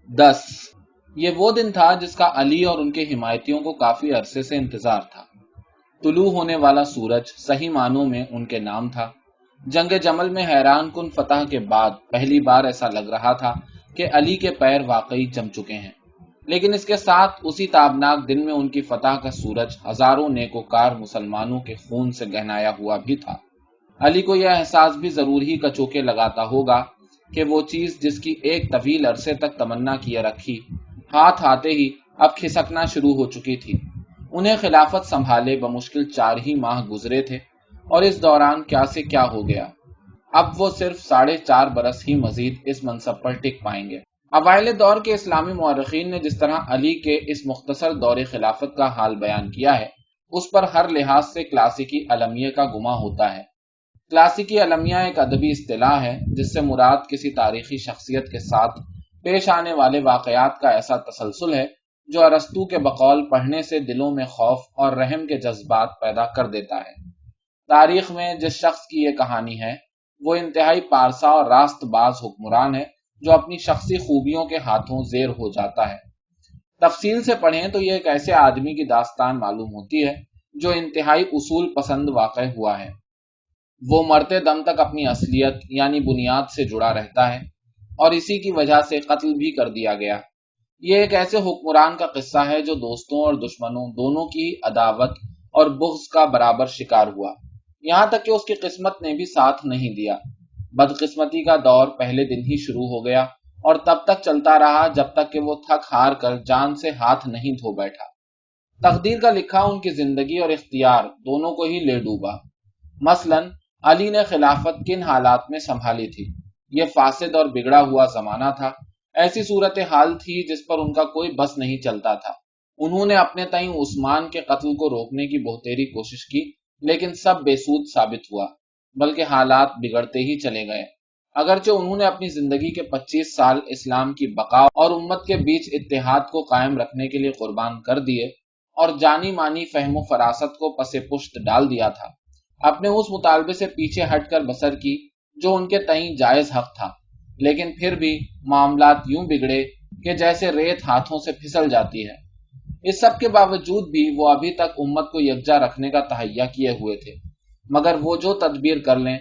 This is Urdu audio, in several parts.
10 یہ وہ دن تھا جس کا علی اور ان کے حمایتیوں کو کافی عرصے سے انتظار تھا۔ طلوع ہونے والا سورج صحیح معنوں میں ان کے نام تھا۔ جنگ جمل میں حیران کن فتح کے بعد پہلی بار ایسا لگ رہا تھا کہ علی کے پیر واقعی جم چکے ہیں، لیکن اس کے ساتھ اسی تابناک دن میں ان کی فتح کا سورج ہزاروں نیکوکار مسلمانوں کے خون سے گہنایا ہوا بھی تھا۔ علی کو یہ احساس بھی ضرور ہی کچوکے لگاتا ہوگا کہ وہ چیز جس کی ایک طویل عرصے تک تمنا کیے رکھی ہاتھ آتے ہی اب کھسکنا شروع ہو چکی تھی۔ انہیں خلافت سنبھالے بمشکل 4 ہی ماہ گزرے تھے اور اس دوران کیا سے کیا ہو گیا۔ اب وہ صرف 4.5 برس ہی مزید اس منصب پر ٹک پائیں گے۔ اوائل دور کے اسلامی مورخین نے جس طرح علی کے اس مختصر دور خلافت کا حال بیان کیا ہے، اس پر ہر لحاظ سے کلاسیکی المیہ کا گماں ہوتا ہے۔ کلاسیکی المیہ ایک ادبی اصطلاح ہے جس سے مراد کسی تاریخی شخصیت کے ساتھ پیش آنے والے واقعات کا ایسا تسلسل ہے جو ارسطو کے بقول پڑھنے سے دلوں میں خوف اور رحم کے جذبات پیدا کر دیتا ہے۔ تاریخ میں جس شخص کی یہ کہانی ہے وہ انتہائی پارسا اور راست باز حکمران ہے جو اپنی شخصی خوبیوں کے ہاتھوں زیر ہو جاتا ہے۔ تفصیل سے پڑھیں تو یہ ایک ایسے آدمی کی داستان معلوم ہوتی ہے جو انتہائی اصول پسند واقع ہوا ہے۔ وہ مرتے دم تک اپنی اصلیت یعنی بنیاد سے جڑا رہتا ہے اور اسی کی وجہ سے قتل بھی کر دیا گیا۔ یہ ایک ایسے حکمران کا قصہ ہے جو دوستوں اور دشمنوں دونوں کی عداوت اور بغض کا برابر شکار ہوا، یہاں تک کہ اس کی قسمت نے بھی ساتھ نہیں دیا۔ بدقسمتی کا دور پہلے دن ہی شروع ہو گیا اور تب تک چلتا رہا جب تک کہ وہ تھک ہار کر جان سے ہاتھ نہیں دھو بیٹھا۔ تقدیر کا لکھا ان کی زندگی اور اختیار دونوں کو ہی لے ڈوبا۔ مثلاً علی نے خلافت کن حالات میں سنبھالی تھی؟ یہ فاسد اور بگڑا ہوا زمانہ تھا، ایسی صورتحال تھی جس پر ان کا کوئی بس نہیں چلتا تھا۔ انہوں نے اپنے تئیں عثمان کے قتل کو روکنے کی بہتری کوشش کی، لیکن سب بے سود ثابت ہوا، بلکہ حالات بگڑتے ہی چلے گئے۔ اگرچہ انہوں نے اپنی زندگی کے 25 سال اسلام کی بقا اور امت کے بیچ اتحاد کو قائم رکھنے کے لیے قربان کر دیے اور جانی مانی فہم و فراست کو پس پشت ڈال دیا تھا، اپنے اس مطالبے سے پیچھے ہٹ کر بسر کی جو ان کے تئیں جائز حق تھا، لیکن پھر بھی معاملات یوں بگڑے کہ جیسے ریت ہاتھوں سے پھسل جاتی ہے۔ اس سب کے باوجود بھی وہ ابھی تک امت کو یکجا رکھنے کا تہیہ کیے ہوئے تھے، مگر وہ جو تدبیر کر لیں،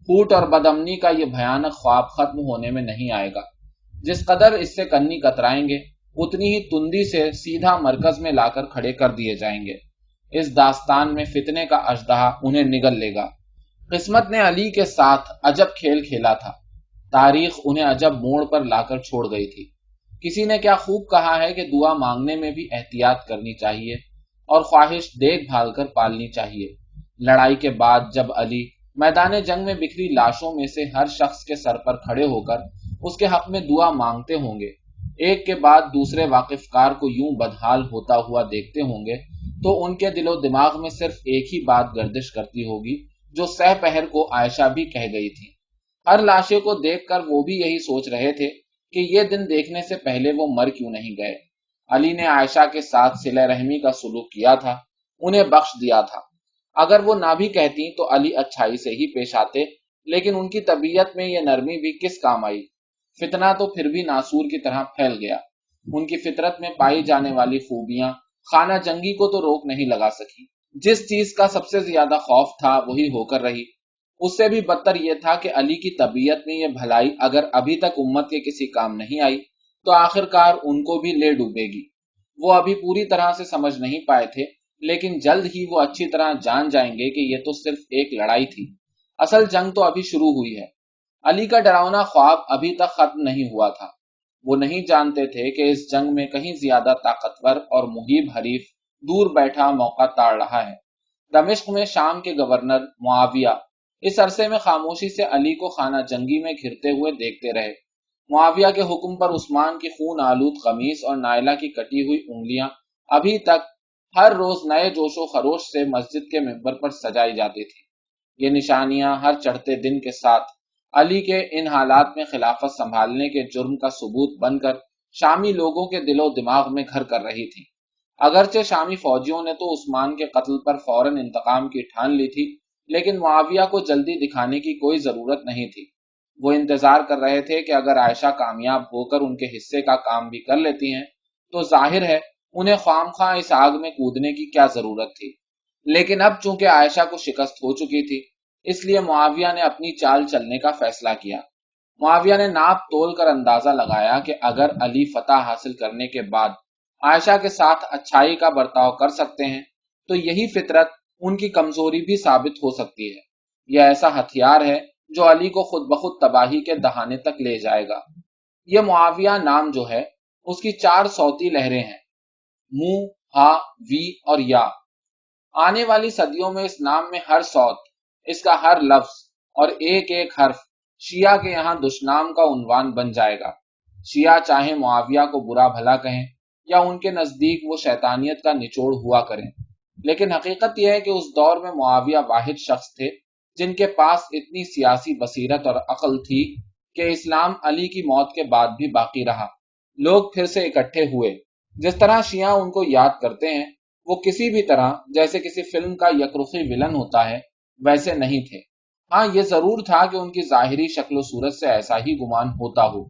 پھوٹ اور بدامنی کا یہ بھیانک خواب ختم ہونے میں نہیں آئے گا۔ جس قدر اس سے کنی کترائیں گے اتنی ہی تندی سے سیدھا مرکز میں لا کر کھڑے کر دیے جائیں گے۔ اس داستان میں فتنے کا اژدہا انہیں نگل لے گا۔ قسمت نے علی کے ساتھ عجب کھیل کھیلا تھا، تاریخ انہیں عجب موڑ پر لا کر چھوڑ گئی تھی۔ کسی نے کیا خوب کہا ہے کہ دعا مانگنے میں بھی احتیاط کرنی چاہیے اور خواہش دیکھ بھال کر پالنی چاہیے۔ لڑائی کے بعد جب علی میدان جنگ میں بکھری لاشوں میں سے ہر شخص کے سر پر کھڑے ہو کر اس کے حق میں دعا مانگتے ہوں گے، ایک کے بعد دوسرے واقف کار کو یوں بدحال ہوتا ہوا دیکھتے ہوں گے، تو ان کے دل و دماغ میں صرف ایک ہی بات گردش کرتی ہوگی جو سہ پہر کو عائشہ بھی کہہ گئی تھی۔ ہر لاشے کو دیکھ کر وہ بھی یہی سوچ رہے تھے کہ یہ دن دیکھنے سے پہلے وہ مر کیوں نہیں گئے۔ علی نے عائشہ کے ساتھ صلہ رحمی کا سلوک کیا تھا، انہیں بخش دیا تھا۔ اگر وہ نہ بھی کہتی تو علی اچھائی سے ہی پیش آتے، لیکن ان کی طبیعت میں یہ نرمی بھی کس کام آئی؟ فتنہ تو پھر بھی ناسور کی طرح پھیل گیا۔ ان کی فطرت میں پائی جانے والی خوبیاں خانہ جنگی کو تو روک نہیں لگا سکی۔ جس چیز کا سب سے زیادہ خوف تھا وہی ہو کر رہی۔ اس سے بھی بدتر یہ تھا کہ علی کی طبیعت میں یہ بھلائی اگر ابھی تک امت کے کسی کام نہیں آئی تو آخر کار ان کو بھی لے ڈوبے گی۔ وہ ابھی پوری طرح سے سمجھ نہیں پائے تھے، لیکن جلد ہی وہ اچھی طرح جان جائیں گے کہ یہ تو صرف ایک لڑائی تھی، اصل جنگ تو ابھی شروع ہوئی ہے۔ علی کا ڈراؤنا خواب ابھی تک ختم نہیں ہوا تھا۔ وہ نہیں جانتے تھے کہ اس جنگ میں کہیں زیادہ طاقتور اور مہیب حریف دور بیٹھا موقع تاڑ رہا ہے۔ دمشق میں شام کے گورنر معاویہ اس عرصے میں خاموشی سے علی کو خانہ جنگی میں گھرتے ہوئے دیکھتے رہے۔ معاویہ کے حکم پر عثمان کی خون آلود قمیص اور نائلہ کی کٹی ہوئی انگلیاں ابھی تک ہر روز نئے جوش و خروش سے مسجد کے منبر پر سجائی جاتی تھی۔ یہ نشانیاں ہر چڑھتے دن کے ساتھ علی کے ان حالات میں خلافت سنبھالنے کے جرم کا ثبوت بن کر شامی لوگوں کے دل و دماغ میں گھر کر رہی تھی۔ اگرچہ شامی فوجیوں نے تو عثمان کے قتل پر فوراً انتقام کی ٹھان لی تھی، لیکن معاویہ کو جلدی دکھانے کی کوئی ضرورت نہیں تھی۔ وہ انتظار کر رہے تھے کہ اگر عائشہ کامیاب ہو کر ان کے حصے کا کام بھی کر لیتی ہیں تو ظاہر ہے انہیں خواہ خواہ اس آگ میں کودنے کی کیا ضرورت تھی، لیکن اب چونکہ عائشہ کو شکست ہو چکی تھی اس لیے معاویہ نے اپنی چال چلنے کا فیصلہ کیا۔ معاویہ نے ناپ تول کر اندازہ لگایا کہ اگر علی فتح حاصل کرنے کے بعد عائشہ کے ساتھ اچھائی کا برتاؤ کر سکتے ہیں تو یہی فطرت ان کی کمزوری بھی ثابت ہو سکتی ہے۔ یہ ایسا ہتھیار ہے جو علی کو خود بخود تباہی کے دہانے تک لے جائے گا۔ یہ معاویہ نام جو ہے اس کی 4 صوتی لہریں ہیں، منہ، ہا، وی اور یا۔ آنے والی صدیوں میں اس نام میں ہر صوت، اس کا ہر لفظ اور ایک ایک حرف شیعہ کے یہاں دشنام کا عنوان بن جائے گا۔ شیعہ چاہے معاویہ کو برا بھلا کہیں یا ان کے نزدیک وہ شیطانیت کا نچوڑ ہوا کریں، لیکن حقیقت یہ ہے کہ اس دور میں معاویہ واحد شخص تھے جن کے پاس اتنی سیاسی بصیرت اور عقل تھی کہ اسلام علی کی موت کے بعد بھی باقی رہا۔ لوگ پھر سے اکٹھے ہوئے۔ جس طرح شیعہ ان کو یاد کرتے ہیں وہ کسی بھی طرح جیسے کسی فلم کا یکرخی ویلن ہوتا ہے ویسے نہیں تھے۔ ہاں یہ ضرور تھا کہ ان کی ظاہری شکل و صورت سے ایسا ہی گمان ہوتا ہو۔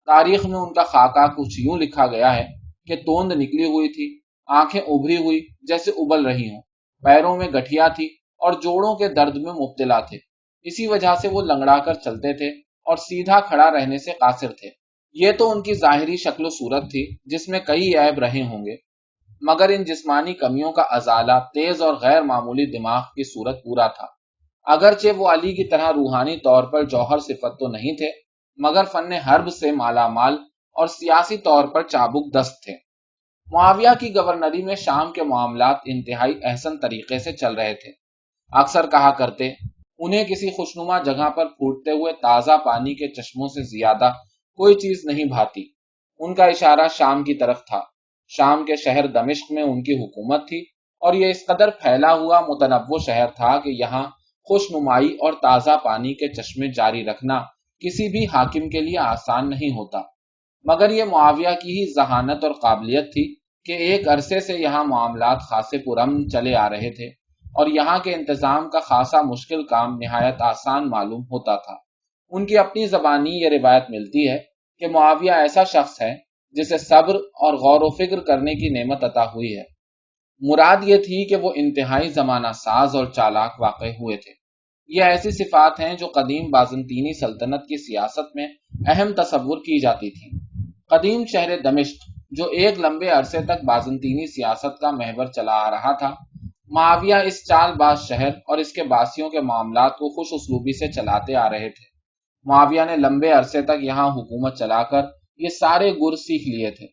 تاریخ میں ان کا خاکہ کچھ یوں لکھا گیا ہے کہ توند نکلی ہوئی تھی، آنکھیں ابھری ہوئی جیسے ابل رہی ہوں، پیروں میں گٹھیا تھی اور جوڑوں کے درد میں مبتلا تھے۔ اسی وجہ سے وہ لنگڑا کر چلتے تھے اور سیدھا کھڑا رہنے سے قاصر تھے۔ یہ تو ان کی ظاہری شکل و صورت تھی جس میں کئی عیب رہے ہوں گے، مگر ان جسمانی کمیوں کا ازالہ تیز اور غیر معمولی دماغ کی صورت پورا تھا۔ اگرچہ وہ علی کی طرح روحانی طور پر جوہر صفت تو نہیں تھے، مگر فن حرب سے مالا مال اور سیاسی طور پر چابک دست تھے۔ معاویہ کی گورنری میں شام کے معاملات انتہائی احسن طریقے سے چل رہے تھے۔ اکثر کہا کرتے انہیں کسی خوشنما جگہ پر پھوٹتے ہوئے تازہ پانی کے چشموں سے زیادہ کوئی چیز نہیں بھاتی۔ ان کا اشارہ شام کی طرف تھا۔ شام کے شہر دمشق میں ان کی حکومت تھی اور یہ اس قدر پھیلا ہوا متنوع شہر تھا کہ یہاں خوشنمائی اور تازہ پانی کے چشمے جاری رکھنا کسی بھی حاکم کے لیے آسان نہیں ہوتا، مگر یہ معاویہ کی ہی ذہانت اور قابلیت تھی کہ ایک عرصے سے یہاں معاملات خاصے پرامن چلے آ رہے تھے اور یہاں کے انتظام کا خاصا مشکل کام نہایت آسان معلوم ہوتا تھا۔ ان کی اپنی زبانی یہ روایت ملتی ہے کہ معاویہ ایسا شخص ہے جسے صبر اور غور و فکر کرنے کی نعمت عطا ہوئی ہے۔ مراد یہ تھی کہ وہ انتہائی زمانہ ساز اور چالاک واقع ہوئے تھے۔ یہ ایسی صفات ہیں جو قدیم بازنطینی سلطنت کی سیاست میں اہم تصور کی جاتی تھیں۔ قدیم شہر دمشق جو ایک لمبے عرصے تک بازنطینی سیاست کا محور چلا آ رہا تھا، معاویہ اس چال باز شہر اور اس کے باسیوں کے معاملات کو خوش اسلوبی سے چلاتے آ رہے تھے۔ معاویہ نے لمبے عرصے تک یہاں حکومت چلا کر یہ سارے گر سیکھ لیے تھے۔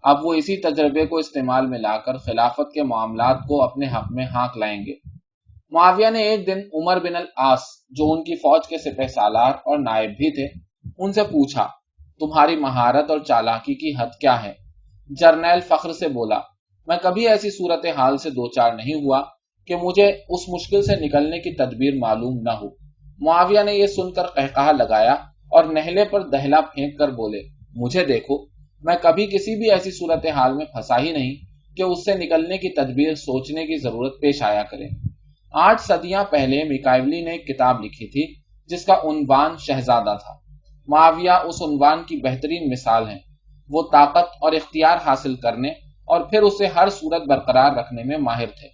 اب وہ اسی تجربے کو استعمال میں لا کر خلافت کے معاملات کو اپنے حق میں ہانک لائیں گے۔ معاویہ نے ایک دن عمر بن العاص جو ان کی فوج کے سپہ سالار اور نائب بھی تھے ان سے پوچھا، تمہاری مہارت اور چالاکی کی حد کیا ہے؟ جرنیل فخر سے بولا، میں کبھی ایسی صورتحال سے دوچار نہیں ہوا کہ مجھے اس مشکل سے نکلنے کی تدبیر معلوم نہ ہو۔ معاویہ نے یہ سن کر قہقہہ لگایا اور نہلے پر دہلا پھینک کر بولے، مجھے دیکھو، میں کبھی کسی بھی ایسی صورتحال میں پھنسا ہی نہیں کہ اس سے نکلنے کی تدبیر سوچنے کی ضرورت پیش آیا کرے۔ 8 صدیاں پہلے میکائیولی نے ایک کتاب لکھی تھی جس کا عنوان شہزادہ تھا۔ معاویہ اس عنوان کی بہترین مثال ہیں۔ وہ طاقت اور اختیار حاصل کرنے اور پھر اسے ہر صورت برقرار رکھنے میں ماہر تھے۔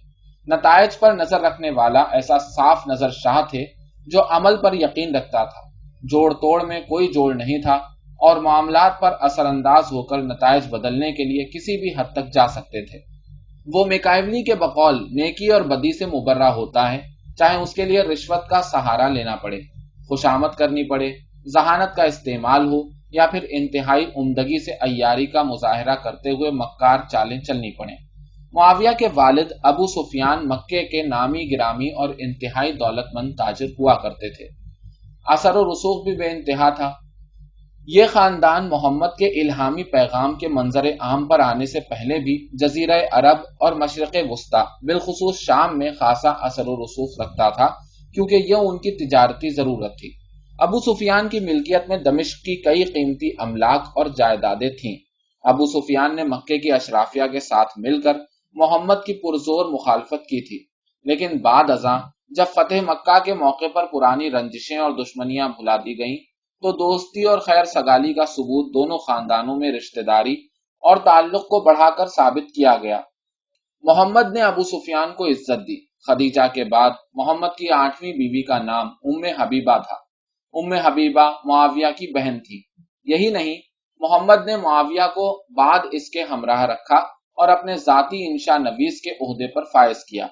نتائج پر نظر رکھنے والا ایسا صاف نظر شاہ تھے جو عمل پر یقین رکھتا تھا، جوڑ توڑ میں کوئی جوڑ نہیں تھا اور معاملات پر اثر انداز ہو کر نتائج بدلنے کے لیے کسی بھی حد تک جا سکتے تھے۔ وہ میکائیولی کے بقول نیکی اور بدی سے مبرہ ہوتا ہے، چاہے اس کے لیے رشوت کا سہارا لینا پڑے، خوشامد کرنی پڑے، ذہانت کا استعمال ہو یا پھر انتہائی عمدگی سے عیاری کا مظاہرہ کرتے ہوئے مکار چالیں چلنی پڑیں۔ معاویہ کے والد ابو سفیان مکے کے نامی گرامی اور انتہائی دولت مند تاجر ہوا کرتے تھے۔ اثر و رسوخ بھی بے انتہا تھا۔ یہ خاندان محمد کے الہامی پیغام کے منظر عام پر آنے سے پہلے بھی جزیرہ عرب اور مشرق وسطی بالخصوص شام میں خاصا اثر و رسوخ رکھتا تھا کیونکہ یہ ان کی تجارتی ضرورت تھی۔ ابو سفیان کی ملکیت میں دمشق کی کئی قیمتی املاک اور جائیدادیں تھیں۔ ابو سفیان نے مکے کی اشرافیہ کے ساتھ مل کر محمد کی پرزور مخالفت کی تھی، لیکن بعد ازاں جب فتح مکہ کے موقع پر پرانی رنجشیں اور دشمنیاں بھلا دی گئیں تو دوستی اور خیر سگالی کا ثبوت دونوں خاندانوں میں رشتہ داری اور تعلق کو بڑھا کر ثابت کیا گیا۔ محمد نے ابو سفیان کو عزت دی۔ خدیجہ کے بعد محمد کی 8ویں بیوی کا نام ام حبیبہ تھا۔ ام حبیبہ معاویہ کی بہن تھی۔ یہی نہیں، محمد نے معاویہ کو بعد اس کے ہمراہ رکھا اور اپنے ذاتی انشا نویس کے عہدے پر فائز کیا۔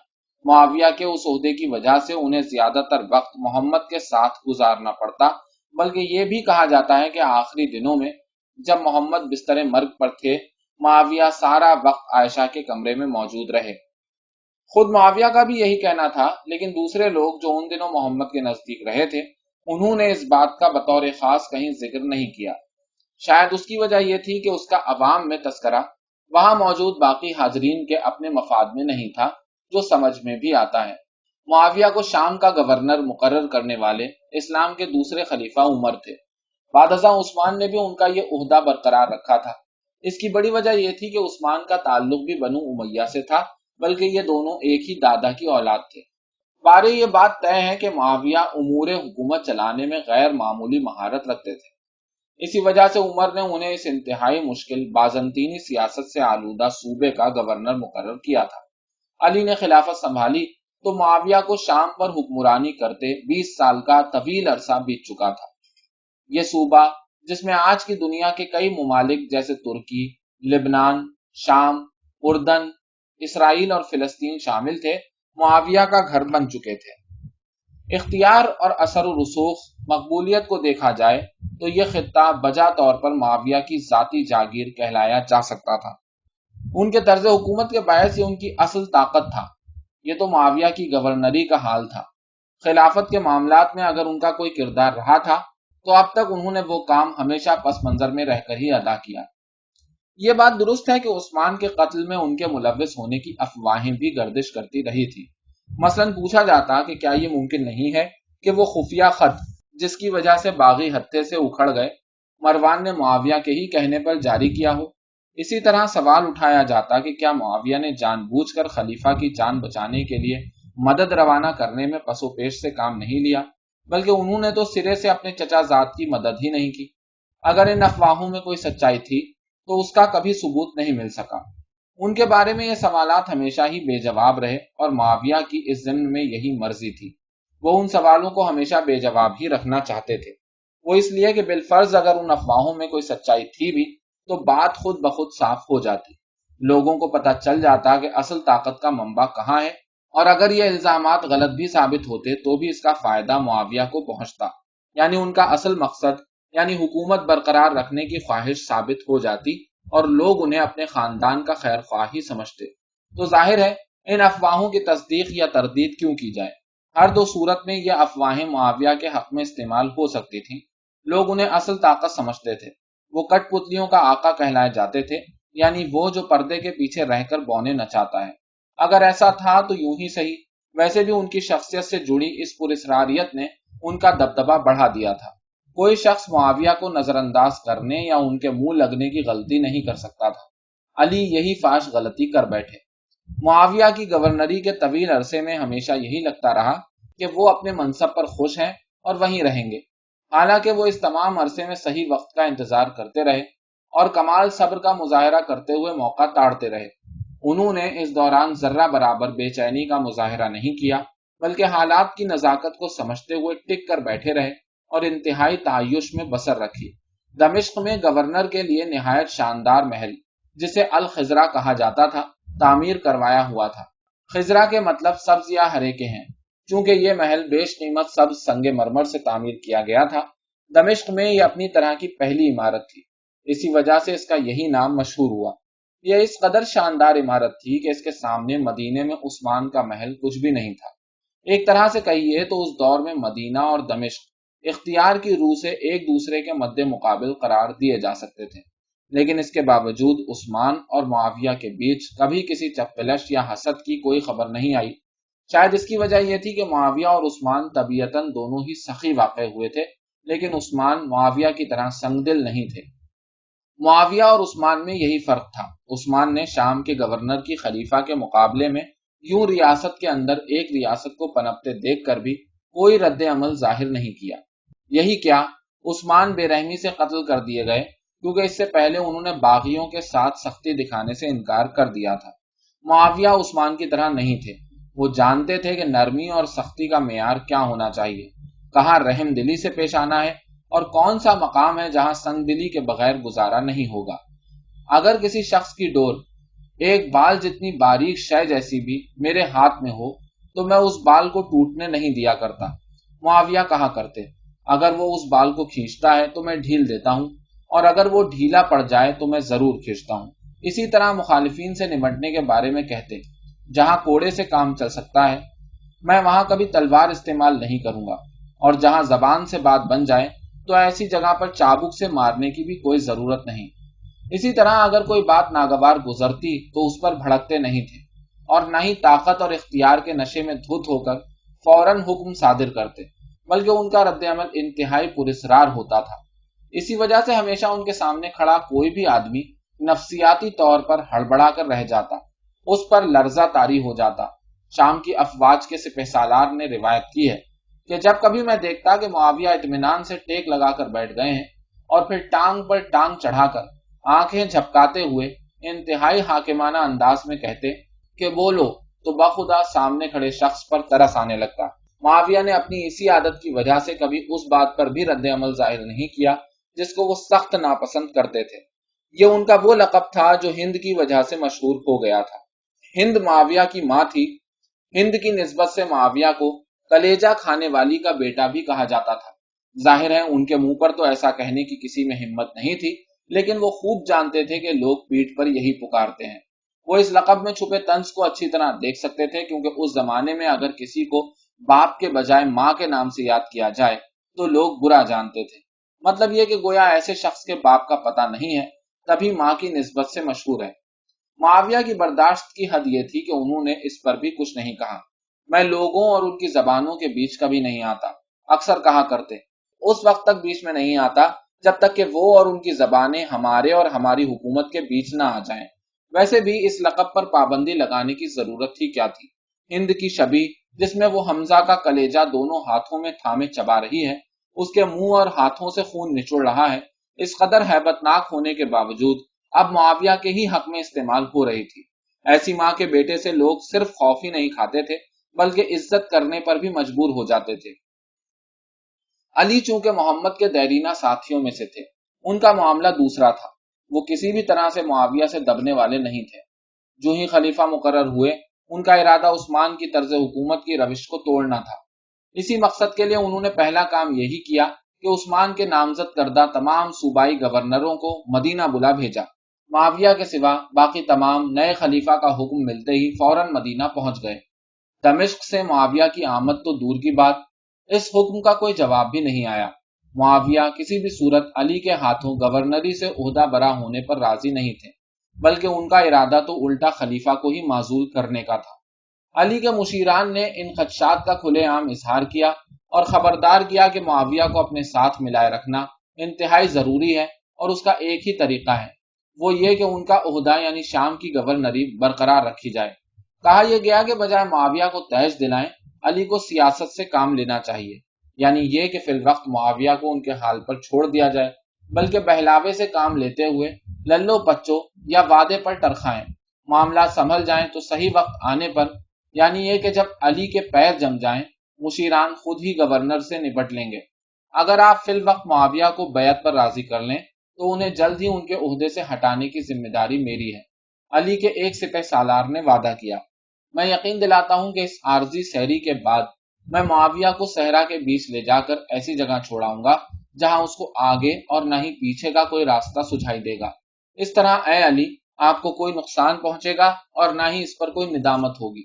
معاویہ کے اس عہدے کی وجہ سے انہیں زیادہ تر وقت محمد کے ساتھ گزارنا پڑتا، بلکہ یہ بھی کہا جاتا ہے کہ آخری دنوں میں جب محمد بستر مرگ پر تھے، معاویہ سارا وقت عائشہ کے کمرے میں موجود رہے۔ خود معاویہ کا بھی یہی کہنا تھا، لیکن دوسرے لوگ جو ان دنوں محمد کے نزدیک رہے تھے، انہوں نے اس بات کا بطور خاص کہیں ذکر نہیں کیا۔ شاید اس کی وجہ یہ تھی کہ اس کا عوام میں تذکرہ وہاں موجود باقی حاضرین کے اپنے مفاد میں نہیں تھا، جو سمجھ میں بھی آتا ہے۔ معاویہ کو شام کا گورنر مقرر کرنے والے اسلام کے دوسرے خلیفہ عمر تھے۔ بعد ازاں عثمان نے بھی ان کا یہ عہدہ برقرار رکھا تھا۔ اس کی بڑی وجہ یہ تھی کہ عثمان کا تعلق بھی بنو امیہ سے تھا، بلکہ یہ دونوں ایک ہی دادا کی اولاد تھے۔ بارے یہ بات طے ہے کہ معاویہ امور حکومت چلانے میں غیر معمولی مہارت رکھتے تھے۔ اسی وجہ سے عمر نے انہیں اس انتہائی مشکل بازنطینی سیاست سے آلودہ صوبے کا گورنر مقرر کیا تھا۔ علی نے خلافت سنبھالی تو معاویہ کو شام پر حکمرانی کرتے 20 سال کا طویل عرصہ بیت چکا تھا۔ یہ صوبہ، جس میں آج کی دنیا کے کئی ممالک جیسے ترکی، لبنان، شام، اردن، اسرائیل اور فلسطین شامل تھے، معاویہ کا گھر بن چکے تھے۔ اختیار اور اثر و رسوخ مقبولیت کو دیکھا جائے تو یہ خطہ بجا طور پر معاویہ کی ذاتی جاگیر کہلایا جا سکتا تھا۔ ان کے طرز حکومت کے باعث یہ ان کی اصل طاقت تھا۔ یہ تو معاویہ کی گورنری کا حال تھا۔ خلافت کے معاملات میں اگر ان کا کوئی کردار رہا تھا تو اب تک انہوں نے وہ کام ہمیشہ پس منظر میں رہ کر ہی ادا کیا۔ یہ بات درست ہے کہ عثمان کے قتل میں ان کے ملوث ہونے کی افواہیں بھی گردش کرتی رہی تھی۔ مثلا پوچھا جاتا کہ کیا یہ ممکن نہیں ہے کہ وہ خفیہ خط جس کی وجہ سے باغی ہتھے سے اکھڑ گئے، مروان نے معاویہ کے ہی کہنے پر جاری کیا ہو۔ اسی طرح سوال اٹھایا جاتا کہ کیا معاویہ نے جان بوجھ کر خلیفہ کی جان بچانے کے لیے مدد روانہ کرنے میں پس و پیش سے کام نہیں لیا، بلکہ انہوں نے تو سرے سے اپنے چچا زاد کی مدد ہی نہیں کی۔ اگر ان افواہوں میں کوئی سچائی تھی تو اس کا کبھی ثبوت نہیں مل سکا۔ ان کے بارے میں یہ سوالات ہمیشہ ہی بے جواب رہے اور معاویہ کی اس ضمن میں یہی مرضی تھی۔ وہ ان سوالوں کو ہمیشہ بے جواب ہی رکھنا چاہتے تھے۔ وہ اس لیے کہ بالفرض اگر ان افواہوں میں کوئی سچائی تھی بھی تو بات خود بخود صاف ہو جاتی، لوگوں کو پتہ چل جاتا کہ اصل طاقت کا منبع کہاں ہے، اور اگر یہ الزامات غلط بھی ثابت ہوتے تو بھی اس کا فائدہ معاویہ کو پہنچتا، یعنی ان کا اصل مقصد یعنی حکومت برقرار رکھنے کی خواہش ثابت ہو جاتی اور لوگ انہیں اپنے خاندان کا خیر خواہ ہی سمجھتے۔ تو ظاہر ہے ان افواہوں کی تصدیق یا تردید کیوں کی جائے؟ ہر دو صورت میں یہ افواہیں معاویہ کے حق میں استعمال ہو سکتی تھیں۔ لوگ انہیں اصل طاقت سمجھتے تھے۔ وہ کٹ پتلیوں کا آقا کہلائے جاتے تھے، یعنی وہ جو پردے کے پیچھے رہ کر بونے نچاتا ہے۔ اگر ایسا تھا تو یوں ہی صحیح، ویسے بھی ان کی شخصیت سے جڑی اس پراسراریت نے ان کا دبدبہ بڑھا دیا تھا۔ کوئی شخص معاویہ کو نظر انداز کرنے یا ان کے منہ لگنے کی غلطی نہیں کر سکتا تھا۔ علی یہی فاش غلطی کر بیٹھے۔ معاویہ کی گورنری کے طویل عرصے میں ہمیشہ یہی لگتا رہا کہ وہ اپنے منصب پر خوش ہیں اور وہیں رہیں گے، حالانکہ وہ اس تمام عرصے میں صحیح وقت کا انتظار کرتے رہے اور کمال صبر کا مظاہرہ کرتے ہوئے موقع تاڑتے رہے۔ انہوں نے اس دوران ذرہ برابر بے چینی کا مظاہرہ نہیں کیا، بلکہ حالات کی نزاکت کو سمجھتے ہوئے ٹک کر بیٹھے رہے اور انتہائی تعیش میں بسر رکھی۔ دمشق میں گورنر کے لیے نہایت شاندار محل، جسے الخضرا کہا جاتا تھا، تعمیر کروایا ہوا تھا۔ خضرا کے مطلب سبز یا ہرے کے ہیں۔ چونکہ یہ محل بیش قیمت سبز سنگ مرمر سے تعمیر کیا گیا تھا، دمشق میں یہ اپنی طرح کی پہلی عمارت تھی، اسی وجہ سے اس کا یہی نام مشہور ہوا۔ یہ اس قدر شاندار عمارت تھی کہ اس کے سامنے مدینے میں عثمان کا محل کچھ بھی نہیں تھا۔ ایک طرح سے کہیے تو اس دور میں مدینہ اور دمشق اختیار کی روح سے ایک دوسرے کے مد مقابل قرار دیے جا سکتے تھے، لیکن اس کے باوجود عثمان اور معاویہ کے بیچ کبھی کسی چپقلش یا حسد کی کوئی خبر نہیں آئی۔ شاید اس کی وجہ یہ تھی کہ معاویہ اور عثمان طبیعتاً دونوں ہی سخی واقع ہوئے تھے، لیکن عثمان معاویہ کی طرح سنگ دل نہیں تھے۔ معاویہ اور عثمان میں یہی فرق تھا۔ عثمان نے شام کے گورنر کی خلیفہ کے مقابلے میں یوں ریاست کے اندر ایک ریاست کو پنپتے دیکھ کر بھی کوئی رد عمل ظاہر نہیں کیا۔ یہی کیا، عثمان بے رحمی سے قتل کر دیے گئے کیونکہ اس سے پہلے انہوں نے باغیوں کے ساتھ سختی دکھانے سے انکار کر دیا تھا۔ معاویہ عثمان کی طرح نہیں تھے، وہ جانتے تھے کہ نرمی اور سختی کا معیار کیا ہونا چاہیے، کہاں رحم دلی سے پیش آنا ہے اور کون سا مقام ہے جہاں سنگ دلی کے بغیر گزارا نہیں ہوگا۔ اگر کسی شخص کی ڈور ایک بال جتنی باریک شے جیسی بھی میرے ہاتھ میں ہو تو میں اس بال کو ٹوٹنے نہیں دیا کرتا، معاویہ کہا کرتے۔ اگر وہ اس بال کو کھینچتا ہے تو میں ڈھیل دیتا ہوں، اور اگر وہ ڈھیلا پڑ جائے تو میں ضرور کھینچتا ہوں۔ اسی طرح مخالفین سے نمٹنے کے بارے میں کہتے، جہاں کوڑے سے کام چل سکتا ہے میں وہاں کبھی تلوار استعمال نہیں کروں گا، اور جہاں زبان سے بات بن جائے تو ایسی جگہ پر چابک سے مارنے کی بھی کوئی ضرورت نہیں۔ اسی طرح اگر کوئی بات ناگوار گزرتی تو اس پر بھڑکتے نہیں تھے، اور نہ ہی طاقت اور اختیار کے نشے میں دھت ہو کر فوراً حکم صادر کرتے، بلکہ ان کا رد عمل انتہائی پراسرار ہوتا تھا۔ اسی وجہ سے ہمیشہ ان کے سامنے کھڑا کوئی بھی آدمی نفسیاتی طور پر ہڑبڑا کر رہ جاتا، اس پر لرزہ طاری ہو جاتا۔ شام کی افواج کے سپہ سالار نے روایت کی ہے کہ جب کبھی میں دیکھتا کہ معاویہ اطمینان سے ٹیک لگا کر بیٹھ گئے ہیں اور پھر ٹانگ پر ٹانگ چڑھا کر آنکھیں جھپکاتے ہوئے انتہائی حاکمانہ انداز میں کہتے کہ بولو، تو بخدا سامنے کھڑے شخص پر ترس آنے لگتا۔ معاویہ نے اپنی اسی عادت کی وجہ سے کبھی اس بات پر بھی رد عمل ظاہر نہیں کیا جس کو وہ سخت ناپسند کرتے تھے۔ یہ ان کا وہ لقب تھا جو ہند کی وجہ سے مشہور ہو گیا تھا۔ ہند معاویہ کی ماں تھی۔ ہند کی نسبت سے معاویہ کو کلیجہ کھانے والی کا بیٹا بھی کہا جاتا تھا۔ ظاہر ہے ان کے منہ پر تو ایسا کہنے کی کسی میں ہمت نہیں تھی، لیکن وہ خوب جانتے تھے کہ لوگ پیٹھ پر یہی پکارتے ہیں۔ وہ اس لقب میں چھپے طنز کو اچھی طرح دیکھ سکتے تھے، کیونکہ اس زمانے میں اگر کسی کو باپ کے بجائے ماں کے نام سے یاد کیا جائے تو لوگ برا جانتے تھے۔ مطلب یہ کہ گویا ایسے شخص کے باپ کا پتہ نہیں ہے، تبھی ماں کی نسبت سے مشہور ہے۔ معاویہ کی برداشت کی حد یہ تھی کہ انہوں نے اس پر بھی کچھ نہیں کہا۔ میں لوگوں اور ان کی زبانوں کے بیچ کبھی نہیں آتا، اکثر کہا کرتے۔ اس وقت تک بیچ میں نہیں آتا جب تک کہ وہ اور ان کی زبانیں ہمارے اور ہماری حکومت کے بیچ نہ آ جائیں۔ ویسے بھی اس لقب پر پابندی لگانے کی ضرورت ہی کیا تھی؟ ہند کی شبی جس میں وہ حمزہ کا کلیجہ دونوں ہاتھوں میں تھامے چبا رہی ہے، اس کے منہ اور ہاتھوں سے خون نچوڑ رہا ہے، اس قدر ہیبت ناک ہونے کے باوجود اب معاویہ کے ہی حق میں استعمال ہو رہی تھی۔ ایسی ماں کے بیٹے سے لوگ صرف خوف ہی نہیں کھاتے تھے بلکہ عزت کرنے پر بھی مجبور ہو جاتے تھے۔ علی چونکہ محمد کے دیرینہ ساتھیوں میں سے تھے، ان کا معاملہ دوسرا تھا۔ وہ کسی بھی طرح سے معاویہ سے دبنے والے نہیں تھے۔ جو ہی خلیفہ مقرر ہوئے، ان کا ارادہ عثمان کی طرز حکومت کی روش کو توڑنا تھا۔ اسی مقصد کے لیے انہوں نے پہلا کام یہی کیا کہ عثمان کے نامزد کردہ تمام صوبائی گورنروں کو مدینہ بلا بھیجا۔ معاویہ کے سوا باقی تمام نئے خلیفہ کا حکم ملتے ہی فوراً مدینہ پہنچ گئے۔ دمشق سے معاویہ کی آمد تو دور کی بات، اس حکم کا کوئی جواب بھی نہیں آیا۔ معاویہ کسی بھی صورت علی کے ہاتھوں گورنری سے عہدہ برا ہونے پر راضی نہیں تھے، بلکہ ان کا ارادہ تو الٹا خلیفہ کو ہی معزول کرنے کا تھا۔ علی کے مشیران نے ان خدشات کا کھلے عام اظہار کیا اور خبردار کیا کہ معاویہ کو اپنے ساتھ ملائے رکھنا انتہائی ضروری ہے، اور اس کا ایک ہی طریقہ ہے، وہ یہ کہ ان کا عہدہ یعنی شام کی گورنری برقرار رکھی جائے۔ کہا یہ گیا کہ بجائے معاویہ کو تیش دلائیں، علی کو سیاست سے کام لینا چاہیے، یعنی یہ کہ فی الوقت معاویہ کو ان کے حال پر چھوڑ دیا جائے، بلکہ بہلاوے سے کام لیتے ہوئے للو پچو یا وعدے پر ٹرخائیں، معاملات سنبھل جائیں تو صحیح وقت آنے پر، یعنی یہ کہ جب علی کے پیر جم جائیں، مشیران خود ہی گورنر سے نپٹ لیں گے۔ اگر آپ فی الوقت معاویہ کو بیعت پر راضی کر لیں تو انہیں جلد ہی ان کے عہدے سے ہٹانے کی ذمہ داری میری ہے۔ علی کے ایک سپہ سالار نے وعدہ کیا۔ میں یقین دلاتا ہوں کہ اس عارضی سیری کے بعد میں معاویہ کو صحرا کے بیچ لے جا کر ایسی جگہ چھوڑاؤں گا جہاں اس کو آگے اور نہ ہی پیچھے کا کوئی راستہ سجھائی دے گا۔ اس طرح اے علی، آپ کو کوئی نقصان پہنچے گا اور نہ ہی اس پر کوئی ندامت ہوگی۔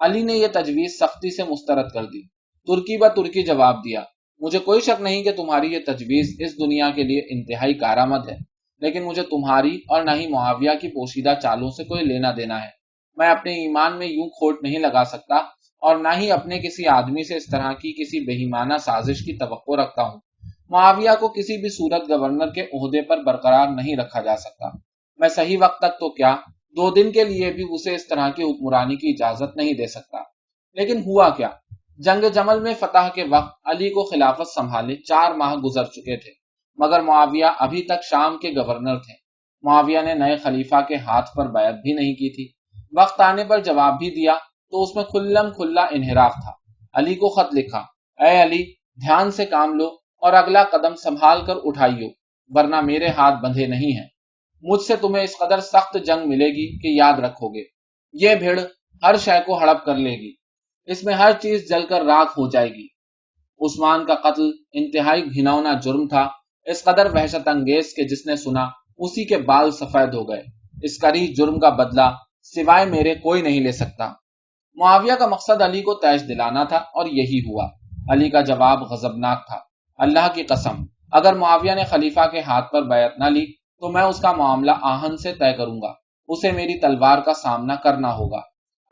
علی نے یہ تجویز سختی سے مسترد کر دی۔ ترکی بہ ترکی جواب دیا، مجھے کوئی شک نہیں کہ تمہاری یہ تجویز اس دنیا کے لیے انتہائی کارآمد ہے، لیکن مجھے تمہاری اور نہ ہی معاویہ کی پوشیدہ چالوں سے کوئی لینا دینا ہے۔ میں اپنے ایمان میں یوں کھوٹ نہیں لگا سکتا اور نہ ہی اپنے کسی آدمی سے اس طرح کی کسی بےایمانہ سازش کی توقع رکھتا ہوں۔ معاویہ کو کسی بھی صورت گورنر کے عہدے پر برقرار نہیں رکھا جا سکتا۔ میں صحیح وقت تک تو کیا 2 دن کے لیے بھی اسے اس طرح کی حکمرانی کی اجازت نہیں دے سکتا۔ لیکن ہوا کیا؟ جنگ جمل میں فتح کے وقت علی کو خلافت سنبھالے 4 ماہ گزر چکے تھے، مگر معاویہ ابھی تک شام کے گورنر تھے۔ معاویہ نے نئے خلیفہ کے ہاتھ پر بیعت بھی نہیں کی تھی۔ وقت آنے پر جواب بھی دیا تو اس میں کھلم کھلا انحراف تھا۔ علی کو خط لکھا، اے علی، دھیان سے کام لو اور اگلا قدم سنبھال کر اٹھائیو، ورنہ میرے ہاتھ بندھے نہیں ہیں۔ مجھ سے تمہیں اس قدر سخت جنگ ملے گی کہ یاد رکھو گے، یہ بھیڑ ہر شے کو ہڑپ کر لے گی، اس میں ہر چیز جل کر راکھ ہو جائے گی۔ عثمان کا قتل انتہائی گھناؤنا جرم تھا، اس قدر وحشت انگیز کہ جس نے سنا اسی کے بال سفید ہو گئے۔ اس کری جرم کا بدلہ سوائے میرے کوئی نہیں لے سکتا۔ معاویہ کا مقصد علی کو تیش دلانا تھا اور یہی ہوا۔ علی کا جواب غضبناک تھا، اللہ کی قسم، اگر معاویہ نے خلیفہ کے ہاتھ پر بیعت نہ لی تو میں اس کا معاملہ آہن سے طے کروں گا، اسے میری تلوار کا سامنا کرنا ہوگا۔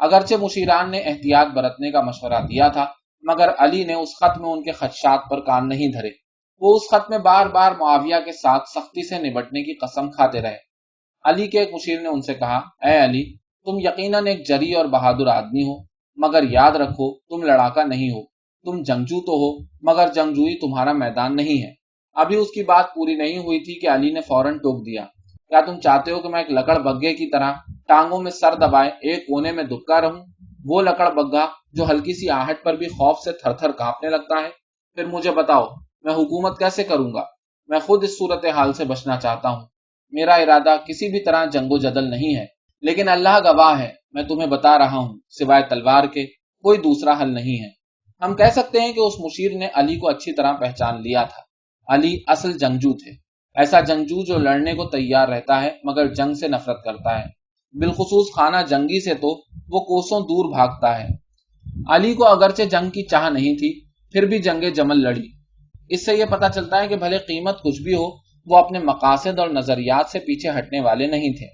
اگرچہ مشیران نے احتیاط برتنے کا مشورہ دیا تھا، مگر علی نے اس خط میں ان کے خدشات پر کان نہیں دھرے۔ وہ اس خط میں بار بار معاویہ کے ساتھ سختی سے نبٹنے کی قسم کھاتے رہے۔ علی کے ایک مشیر نے ان سے کہا، اے علی، تم یقیناً ایک جری اور بہادر آدمی ہو، مگر یاد رکھو تم لڑاکا نہیں ہو۔ تم جنگجو تو ہو، مگر جنگجوئی تمہارا میدان نہیں ہے۔ ابھی اس کی بات پوری نہیں ہوئی تھی کہ علی نے فوراً ٹوک دیا، کیا تم چاہتے ہو کہ میں ایک لکڑ بگھے کی طرح ٹانگوں میں سر دبائے ایک کونے میں دبکا رہوں؟ وہ لکڑ بگھا جو ہلکی سی آہٹ پر بھی خوف سے تھر تھر کانپنے لگتا ہے؟ پھر مجھے بتاؤ میں حکومت کیسے کروں گا؟ میں خود اس صورتحال سے بچنا چاہتا ہوں۔ میرا ارادہ کسی بھی طرح جنگ و جدل نہیں ہے، لیکن اللہ گواہ ہے میں تمہیں بتا رہا ہوں، سوائے تلوار کے کوئی دوسرا حل نہیں ہے۔ ہم کہہ سکتے ہیں کہ اس مشیر نے علی کو اچھی طرح پہچان لیا تھا۔ علی اصل جنگجو تھے، ایسا جنگجو جو لڑنے کو تیار رہتا ہے مگر جنگ سے نفرت کرتا ہے، بالخصوص خانہ جنگی سے تو وہ کوسوں دور بھاگتا ہے۔ علی کو اگرچہ جنگ کی چاہ نہیں تھی، پھر بھی جنگ جمل لڑی۔ اس سے یہ پتہ چلتا ہے کہ بھلے قیمت کچھ بھی ہو، وہ اپنے مقاصد اور نظریات سے پیچھے ہٹنے والے نہیں تھے۔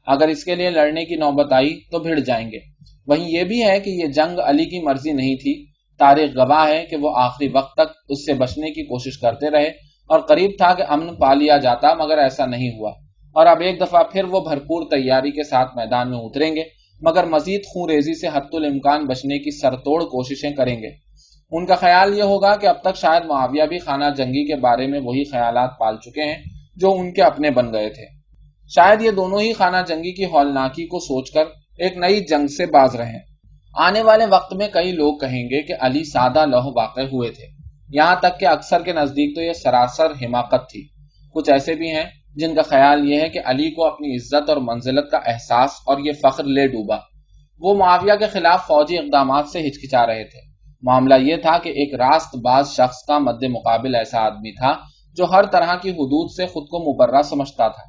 اگر اس کے لیے لڑنے کی نوبت آئی تو بھیڑ جائیں گے۔ وہیں یہ بھی ہے کہ یہ جنگ علی کی مرضی نہیں تھی، تاریخ گواہ ہے کہ وہ آخری وقت تک اس سے بچنے کی کوشش کرتے رہے اور قریب تھا کہ امن پا لیا جاتا، مگر ایسا نہیں ہوا۔ اور اب ایک دفعہ پھر وہ بھرپور تیاری کے ساتھ میدان میں اتریں گے، مگر مزید خون ریزی سے حتی الامکان بچنے کی سرتوڑ کوششیں کریں گے۔ ان کا خیال یہ ہوگا کہ اب تک شاید معاویہ بھی خانہ جنگی کے بارے میں وہی خیالات پال چکے ہیں جو ان کے اپنے بن گئے تھے۔ شاید یہ دونوں ہی خانہ جنگی کی ہولناکی کو سوچ کر ایک نئی جنگ سے باز رہیں۔ آنے والے وقت میں کئی لوگ کہیں گے کہ علی سادہ لوح واقع ہوئے تھے، یہاں تک کہ اکثر کے نزدیک تو یہ سراسر حماقت تھی۔ کچھ ایسے بھی ہیں جن کا خیال یہ ہے کہ علی کو اپنی عزت اور منزلت کا احساس اور یہ فخر لے ڈوبا۔ وہ معاویہ کے خلاف فوجی اقدامات سے ہچکچا رہے تھے۔ معاملہ یہ تھا کہ ایک راست باز شخص کا مد مقابل ایسا آدمی تھا جو ہر طرح کی حدود سے خود کو مبرہ سمجھتا تھا۔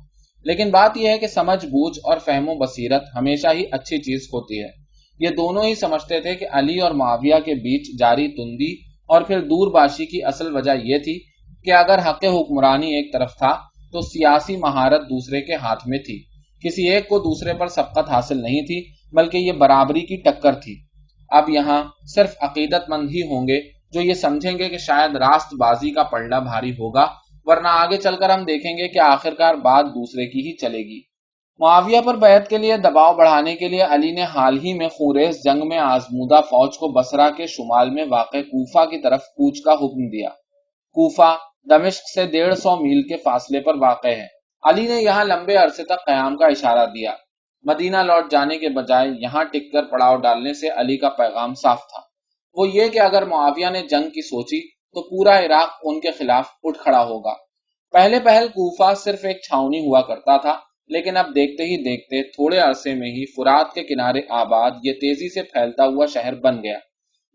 لیکن بات یہ ہے کہ سمجھ بوجھ اور فہم و بصیرت ہمیشہ ہی اچھی چیز ہوتی ہے۔ یہ دونوں ہی سمجھتے تھے کہ علی اور معاویہ کے بیچ جاری تندی اور پھر دور باشی کی اصل وجہ یہ تھی کہ اگر حق حکمرانی ایک طرف تھا تو سیاسی مہارت دوسرے کے ہاتھ میں تھی۔ کسی ایک کو دوسرے پر سبقت حاصل نہیں تھی، بلکہ یہ برابری کی ٹکر تھی۔ اب یہاں صرف عقیدت مند ہی ہوں گے جو یہ سمجھیں گے کہ شاید راست بازی کا پلڑا بھاری ہوگا، ورنہ آگے چل کر ہم دیکھیں گے کہ آخرکار بات دوسرے کی ہی چلے گی۔ معاویہ پر بیعت کے لیے دباؤ بڑھانے کے لیے علی نے حال ہی میں خونریز جنگ میں آزمودہ فوج کو بصرہ کے شمال میں واقع کوفہ کی طرف کوچ کا حکم دیا۔ کوفہ دمشق سے 150 میل کے فاصلے پر واقع ہے۔ علی نے یہاں لمبے عرصے تک قیام کا اشارہ دیا۔ مدینہ لوٹ جانے کے بجائے یہاں ٹک کر پڑاؤ ڈالنے سے علی کا پیغام صاف تھا، وہ یہ کہ اگر معاویہ نے جنگ کی سوچی تو پورا عراق ان کے خلاف اٹھ کھڑا ہوگا۔ پہلے پہل کوفہ صرف ایک چھاؤنی ہوا کرتا تھا، لیکن اب دیکھتے ہی دیکھتے تھوڑے عرصے میں ہی فرات کے کنارے آباد یہ تیزی سے پھیلتا ہوا شہر بن گیا۔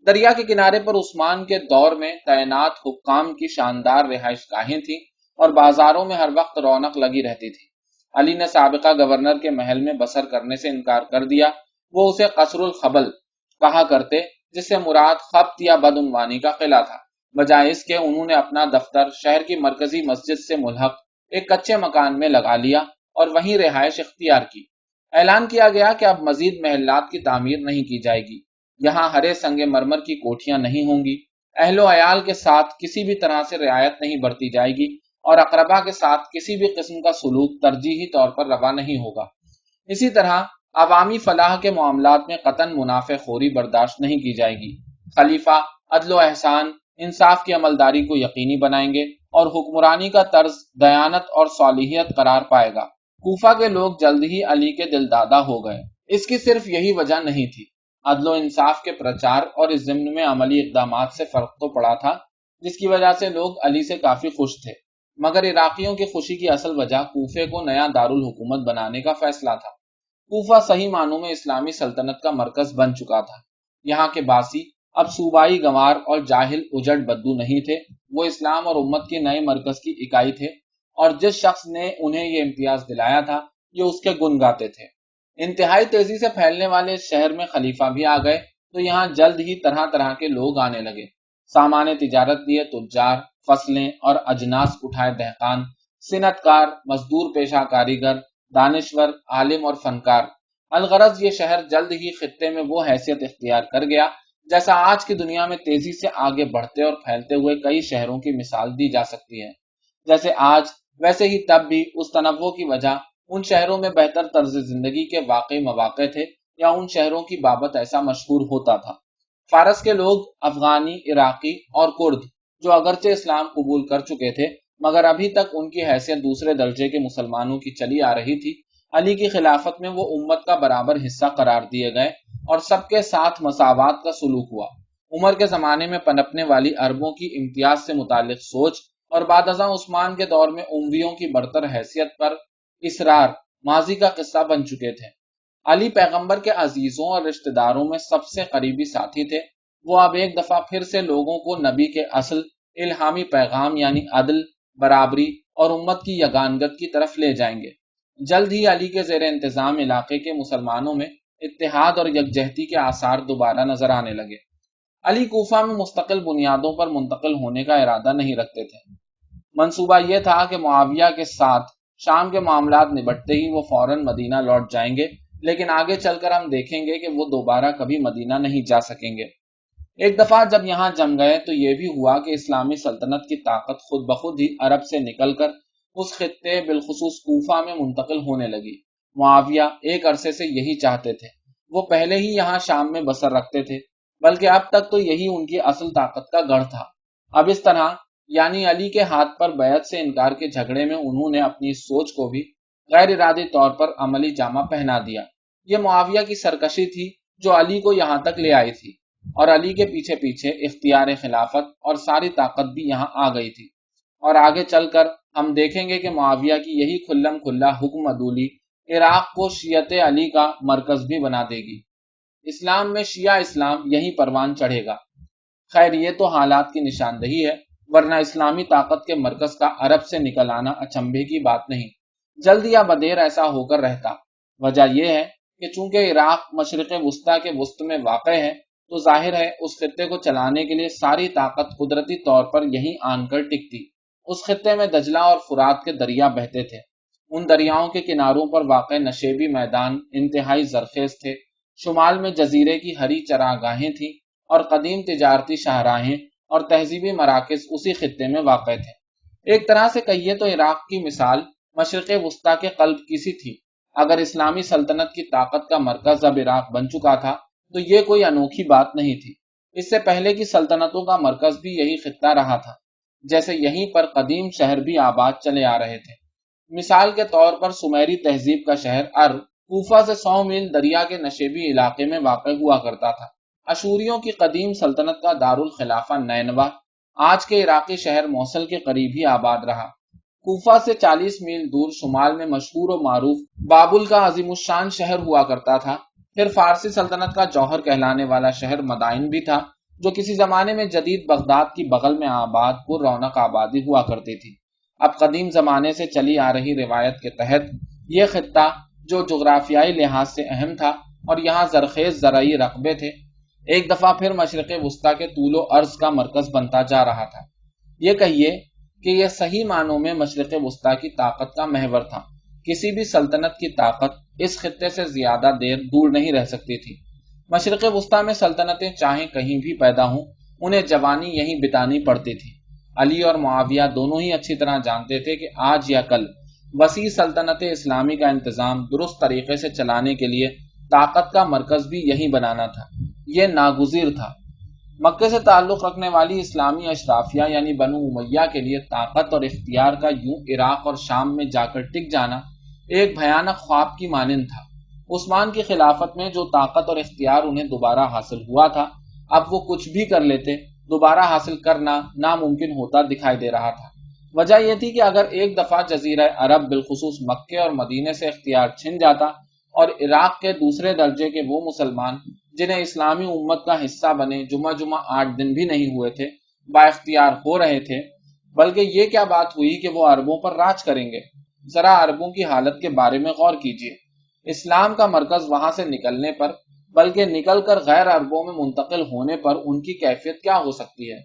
دریا کے کنارے پر عثمان کے دور میں تعینات حکام کی شاندار رہائش گاہیں تھیں اور بازاروں میں ہر وقت رونق لگی رہتی تھی۔ علی نے سابقہ گورنر کے محل میں بسر کرنے سے انکار کر دیا۔ وہ اسے قصر الخبل کہا کرتے، جس سے مراد خبط یا بدعنوانی کا قلعہ تھا۔ بجائے اس کے انہوں نے اپنا دفتر شہر کی مرکزی مسجد سے ملحق ایک کچے مکان میں لگا لیا اور وہیں رہائش اختیار کی۔ اعلان کیا گیا کہ اب مزید محلات کی تعمیر نہیں کی جائے گی، یہاں ہرے سنگ مرمر کی کوٹھیاں نہیں ہوں گی، اہل و عیال کے ساتھ کسی بھی طرح سے رعایت نہیں برتی جائے گی اور اقربا کے ساتھ کسی بھی قسم کا سلوک ترجیحی طور پر روا نہیں ہوگا۔ اسی طرح عوامی فلاح کے معاملات میں قطعاً منافع خوری برداشت نہیں کی جائے گی۔ خلیفہ عدل و احسان، انصاف کی عملداری کو یقینی بنائیں گے اور حکمرانی کا طرز دیانت اور صالحیت قرار پائے گا۔ کوفہ کے لوگ جلد ہی علی کے دل دادا ہو گئے۔ اس کی صرف یہی وجہ نہیں تھی، عدل و انصاف کے پرچار اور اس ضمن میں عملی اقدامات سے فرق تو پڑا تھا، جس کی وجہ سے لوگ علی سے کافی خوش تھے، مگر عراقیوں کی خوشی کی اصل وجہ کوفے کو نیا دارالحکومت بنانے کا فیصلہ تھا۔ کوفہ صحیح معنوں میں اسلامی سلطنت کا مرکز بن چکا تھا۔ یہاں کے باسی اب صوبائی گنوار اور جاہل اجڑ بدو نہیں تھے، وہ اسلام اور امت کے نئے مرکز کی اکائی تھے، اور جس شخص نے انہیں یہ امتیاز دلایا تھا یہ اس کے گن گاتے تھے۔ انتہائی تیزی سے پھیلنے والے اس شہر میں خلیفہ بھی آ گئے تو یہاں جلد ہی طرح طرح کے لوگ آنے لگے۔ سامان تجارت لیے تجار، فصلیں اور اجناس اٹھائے دہقان، صنعت کار، مزدور پیشہ کاریگر، دانشور، عالم اور فنکار۔ الغرض یہ شہر جلد ہی خطے میں وہ حیثیت اختیار کر گیا جیسا آج کی دنیا میں تیزی سے آگے بڑھتے اور پھیلتے ہوئے کئی شہروں کی مثال دی جا سکتی ہے۔ جیسے آج ویسے ہی تب بھی اس تنوع کی وجہ ان شہروں میں بہتر طرز زندگی کے واقعی مواقع تھے یا ان شہروں کی بابت ایسا مشہور ہوتا تھا۔ فارس کے لوگ، افغانی، عراقی اور کرد، جو اگرچہ اسلام قبول کر چکے تھے مگر ابھی تک ان کی حیثیت دوسرے درجے کے مسلمانوں کی چلی آ رہی تھی، علی کی خلافت میں وہ امت کا برابر حصہ قرار دیے گئے اور سب کے ساتھ مساوات کا سلوک ہوا۔ عمر کے زمانے میں پنپنے والی عربوں کی امتیاز سے متعلق سوچ اور بعد ازاں عثمان کے دور میں امویوں کی برتر حیثیت پر اصرار ماضی کا قصہ بن چکے تھے۔ علی پیغمبر کے عزیزوں اور رشتہ داروں میں سب سے قریبی ساتھی تھے۔ وہ اب ایک دفعہ پھر سے لوگوں کو نبی کے اصل الہامی پیغام یعنی عدل، برابری اور امت کی یگانگت کی طرف لے جائیں گے۔ جلد ہی علی کے زیر انتظام علاقے کے مسلمانوں میں اتحاد اور یکجہتی کے آثار دوبارہ نظر آنے لگے۔ علی کوفہ میں مستقل بنیادوں پر منتقل ہونے کا ارادہ نہیں رکھتے تھے۔ منصوبہ یہ تھا کہ معاویہ کے ساتھ شام کے معاملات نبٹتے ہی وہ فوراً مدینہ لوٹ جائیں گے، لیکن آگے چل کر ہم دیکھیں گے کہ وہ دوبارہ کبھی مدینہ نہیں جا سکیں گے۔ ایک دفعہ جب یہاں جم گئے تو یہ بھی ہوا کہ اسلامی سلطنت کی طاقت خود بخود ہی عرب سے نکل کر اس خطے بالخصوص کوفہ میں منتقل ہونے لگی۔ معاویہ ایک عرصے سے یہی چاہتے تھے۔ وہ پہلے ہی یہاں شام میں بسر رکھتے تھے، بلکہ اب تک تو یہی ان کی اصل طاقت کا گڑھ تھا۔ اب اس طرح یعنی علی کے ہاتھ پر بیعت سے انکار کے جھگڑے میں انہوں نے اپنی اس سوچ کو بھی غیر ارادی طور پر عملی جامہ پہنا دیا۔ یہ معاویہ کی سرکشی تھی جو علی کو یہاں تک لے آئی تھی، اور علی کے پیچھے پیچھے اختیار خلافت اور ساری طاقت بھی یہاں آ گئی تھی۔ اور آگے چل کر ہم دیکھیں گے کہ معاویہ کی یہی کھلم کھلا حکم عدولی عراق کو شیعت علی کا مرکز بھی بنا دے گی۔ اسلام میں شیعہ اسلام یہی پروان چڑھے گا۔ خیر یہ تو حالات کی نشاندہی ہے، ورنہ اسلامی طاقت کے مرکز کا عرب سے نکل آنا اچنبھے کی بات نہیں، جلد یا بدیر ایسا ہو کر رہتا۔ وجہ یہ ہے کہ چونکہ عراق مشرق وسطیٰ کے وسط میں واقع ہے تو ظاہر ہے اس خطے کو چلانے کے لیے ساری طاقت قدرتی طور پر یہیں آن کر ٹکتی۔ اس خطے میں دجلہ اور فرات کے دریا بہتے تھے۔ ان دریاؤں کے کناروں پر واقع نشیبی میدان انتہائی زرخیز تھے۔ شمال میں جزیرے کی ہری چراگاہیں تھیں اور قدیم تجارتی شاہراہیں اور تہذیبی مراکز اسی خطے میں واقع تھے۔ ایک طرح سے کہیے تو عراق کی مثال مشرق وسطیٰ کے قلب کی سی تھی۔ اگر اسلامی سلطنت کی طاقت کا مرکز اب عراق بن چکا تھا تو یہ کوئی انوکھی بات نہیں تھی۔ اس سے پہلے کی سلطنتوں کا مرکز بھی یہی خطہ رہا تھا، جیسے یہیں پر قدیم شہر بھی آباد چلے آ رہے تھے۔ مثال کے طور پر سمیری تہذیب کا شہر ار کوفہ سے 100 میل دریا کے نشیبی علاقے میں واقع ہوا کرتا تھا۔ اشوریوں کی قدیم سلطنت کا دارالخلافہ نینوا آج کے عراقی شہر موصل کے قریب ہی آباد رہا۔ کوفہ سے 40 میل دور شمال میں مشہور و معروف بابل کا عظیم الشان شہر ہوا کرتا تھا۔ پھر فارسی سلطنت کا جوہر کہلانے والا شہر مدائن بھی تھا، جو کسی زمانے میں جدید بغداد کی بغل میں آباد پر رونق آبادی ہوا کرتی تھی۔ اب قدیم زمانے سے چلی آ رہی روایت کے تحت یہ خطہ جو جغرافیائی لحاظ سے اہم تھا اور یہاں زرخیز زرعی رقبے تھے، ایک دفعہ پھر مشرق وسطیٰ کے طول و عرض کا مرکز بنتا جا رہا تھا۔ یہ کہیے کہ یہ صحیح معنوں میں مشرق وسطیٰ کی طاقت کا محور تھا۔ کسی بھی سلطنت کی طاقت اس خطے سے زیادہ دیر دور نہیں رہ سکتی تھی۔ مشرق وسطیٰ میں سلطنتیں چاہیں کہیں بھی پیدا ہوں، انہیں جوانی یہیں بتانی پڑتی تھی۔ علی اور معاویہ دونوں ہی اچھی طرح جانتے تھے کہ آج یا کل وسیع سلطنت اسلامی کا انتظام درست طریقے سے چلانے کے لیے طاقت کا مرکز بھی یہی بنانا تھا۔ یہ ناگزیر تھا۔ مکے سے تعلق رکھنے والی اسلامی اشرافیہ یعنی بنو امیہ کے لیے طاقت اور اختیار کا یوں عراق اور شام میں جا کر ٹک جانا ایک بھیانک خواب کی مانند تھا۔ عثمان کی خلافت میں جو طاقت اور اختیار انہیں دوبارہ حاصل ہوا تھا، اب وہ کچھ بھی کر لیتے، دوبارہ حاصل کرنا ناممکن ہوتا دکھائی دے رہا تھا۔ وجہ یہ تھی کہ اگر ایک دفعہ جزیرہ عرب بالخصوص مکے اور مدینے سے اختیار چھن جاتا اور عراق کے دوسرے درجے کے وہ مسلمان جنہیں اسلامی امت کا حصہ بنے جمعہ 8 دن بھی نہیں ہوئے تھے، با اختیار ہو رہے تھے، بلکہ یہ کیا بات ہوئی کہ وہ عربوں پر راج کریں گے۔ ذرا عربوں کی حالت کے بارے میں غور کیجیے۔ اسلام کا مرکز وہاں سے نکلنے پر، بلکہ نکل کر غیر عربوں میں منتقل ہونے پر ان کی کیفیت کیا ہو سکتی ہے؟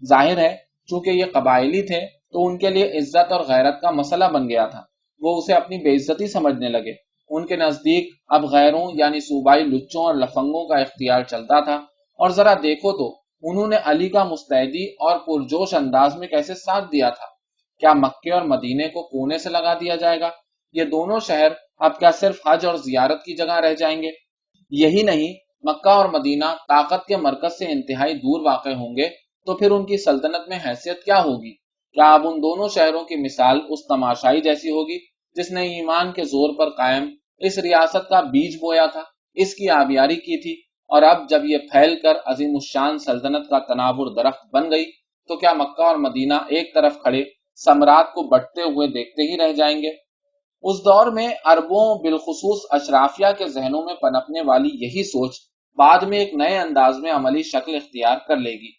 ظاہر ہے چونکہ یہ قبائلی تھے تو ان کے لیے عزت اور غیرت کا مسئلہ بن گیا تھا، وہ اسے اپنی بے عزتی سمجھنے لگے۔ ان کے نزدیک اب غیروں یعنی صوبائی لچوں اور لفنگوں کا اختیار چلتا تھا، اور ذرا دیکھو تو انہوں نے علی کا مستعدی اور پرجوش انداز میں کیسے ساتھ دیا تھا۔ کیا مکے اور مدینے کو کونے سے لگا دیا جائے گا؟ یہ دونوں شہر اب کیا صرف حج اور زیارت کی جگہ رہ جائیں گے؟ یہی نہیں، مکہ اور مدینہ طاقت کے مرکز سے انتہائی دور واقع ہوں گے تو پھر ان کی سلطنت میں حیثیت کیا ہوگی؟ کیا اب ان دونوں شہروں کی مثال اس تماشائی جیسی ہوگی جس نے ایمان کے زور پر قائم اس ریاست کا بیج بویا تھا، اس کی آبیاری کی تھی، اور اب جب یہ پھیل کر عظیم الشان سلطنت کا تناور درخت بن گئی تو کیا مکہ اور مدینہ ایک طرف کھڑے سمراٹ کو بٹتے ہوئے دیکھتے ہی رہ جائیں گے؟ اس دور میں عربوں بالخصوص اشرافیہ کے ذہنوں میں پنپنے والی یہی سوچ بعد میں ایک نئے انداز میں عملی شکل اختیار کر لے گی۔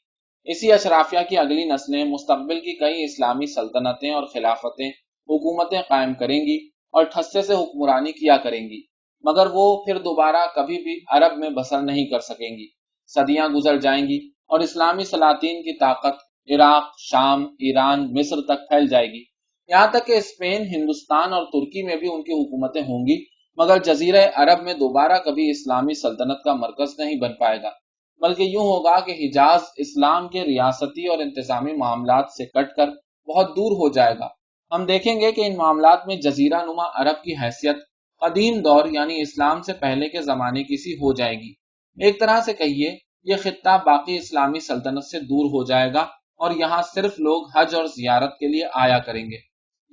اسی اشرافیہ کی اگلی نسلیں مستقبل کی کئی اسلامی سلطنتیں اور خلافتیں حکومتیں قائم کریں گی اور ٹھسے سے حکمرانی کیا کریں گی، مگر وہ پھر دوبارہ کبھی بھی عرب میں بسر نہیں کر سکیں گی۔ صدیاں گزر جائیں گی اور اسلامی سلاطین کی طاقت عراق، شام، ایران، مصر تک پھیل جائے گی، یہاں تک کہ اسپین، ہندوستان اور ترکی میں بھی ان کی حکومتیں ہوں گی، مگر جزیرہ عرب میں دوبارہ کبھی اسلامی سلطنت کا مرکز نہیں بن پائے گا، بلکہ یوں ہوگا کہ حجاز اسلام کے ریاستی اور انتظامی معاملات سے کٹ کر بہت دور ہو جائے گا۔ ہم دیکھیں گے کہ ان معاملات میں جزیرہ نما عرب کی حیثیت قدیم دور یعنی اسلام سے پہلے کے زمانے کی سی ہو جائے گی۔ ایک طرح سے کہیے یہ خطہ باقی اسلامی سلطنت سے دور ہو جائے گا اور یہاں صرف لوگ حج اور زیارت کے لیے آیا کریں گے۔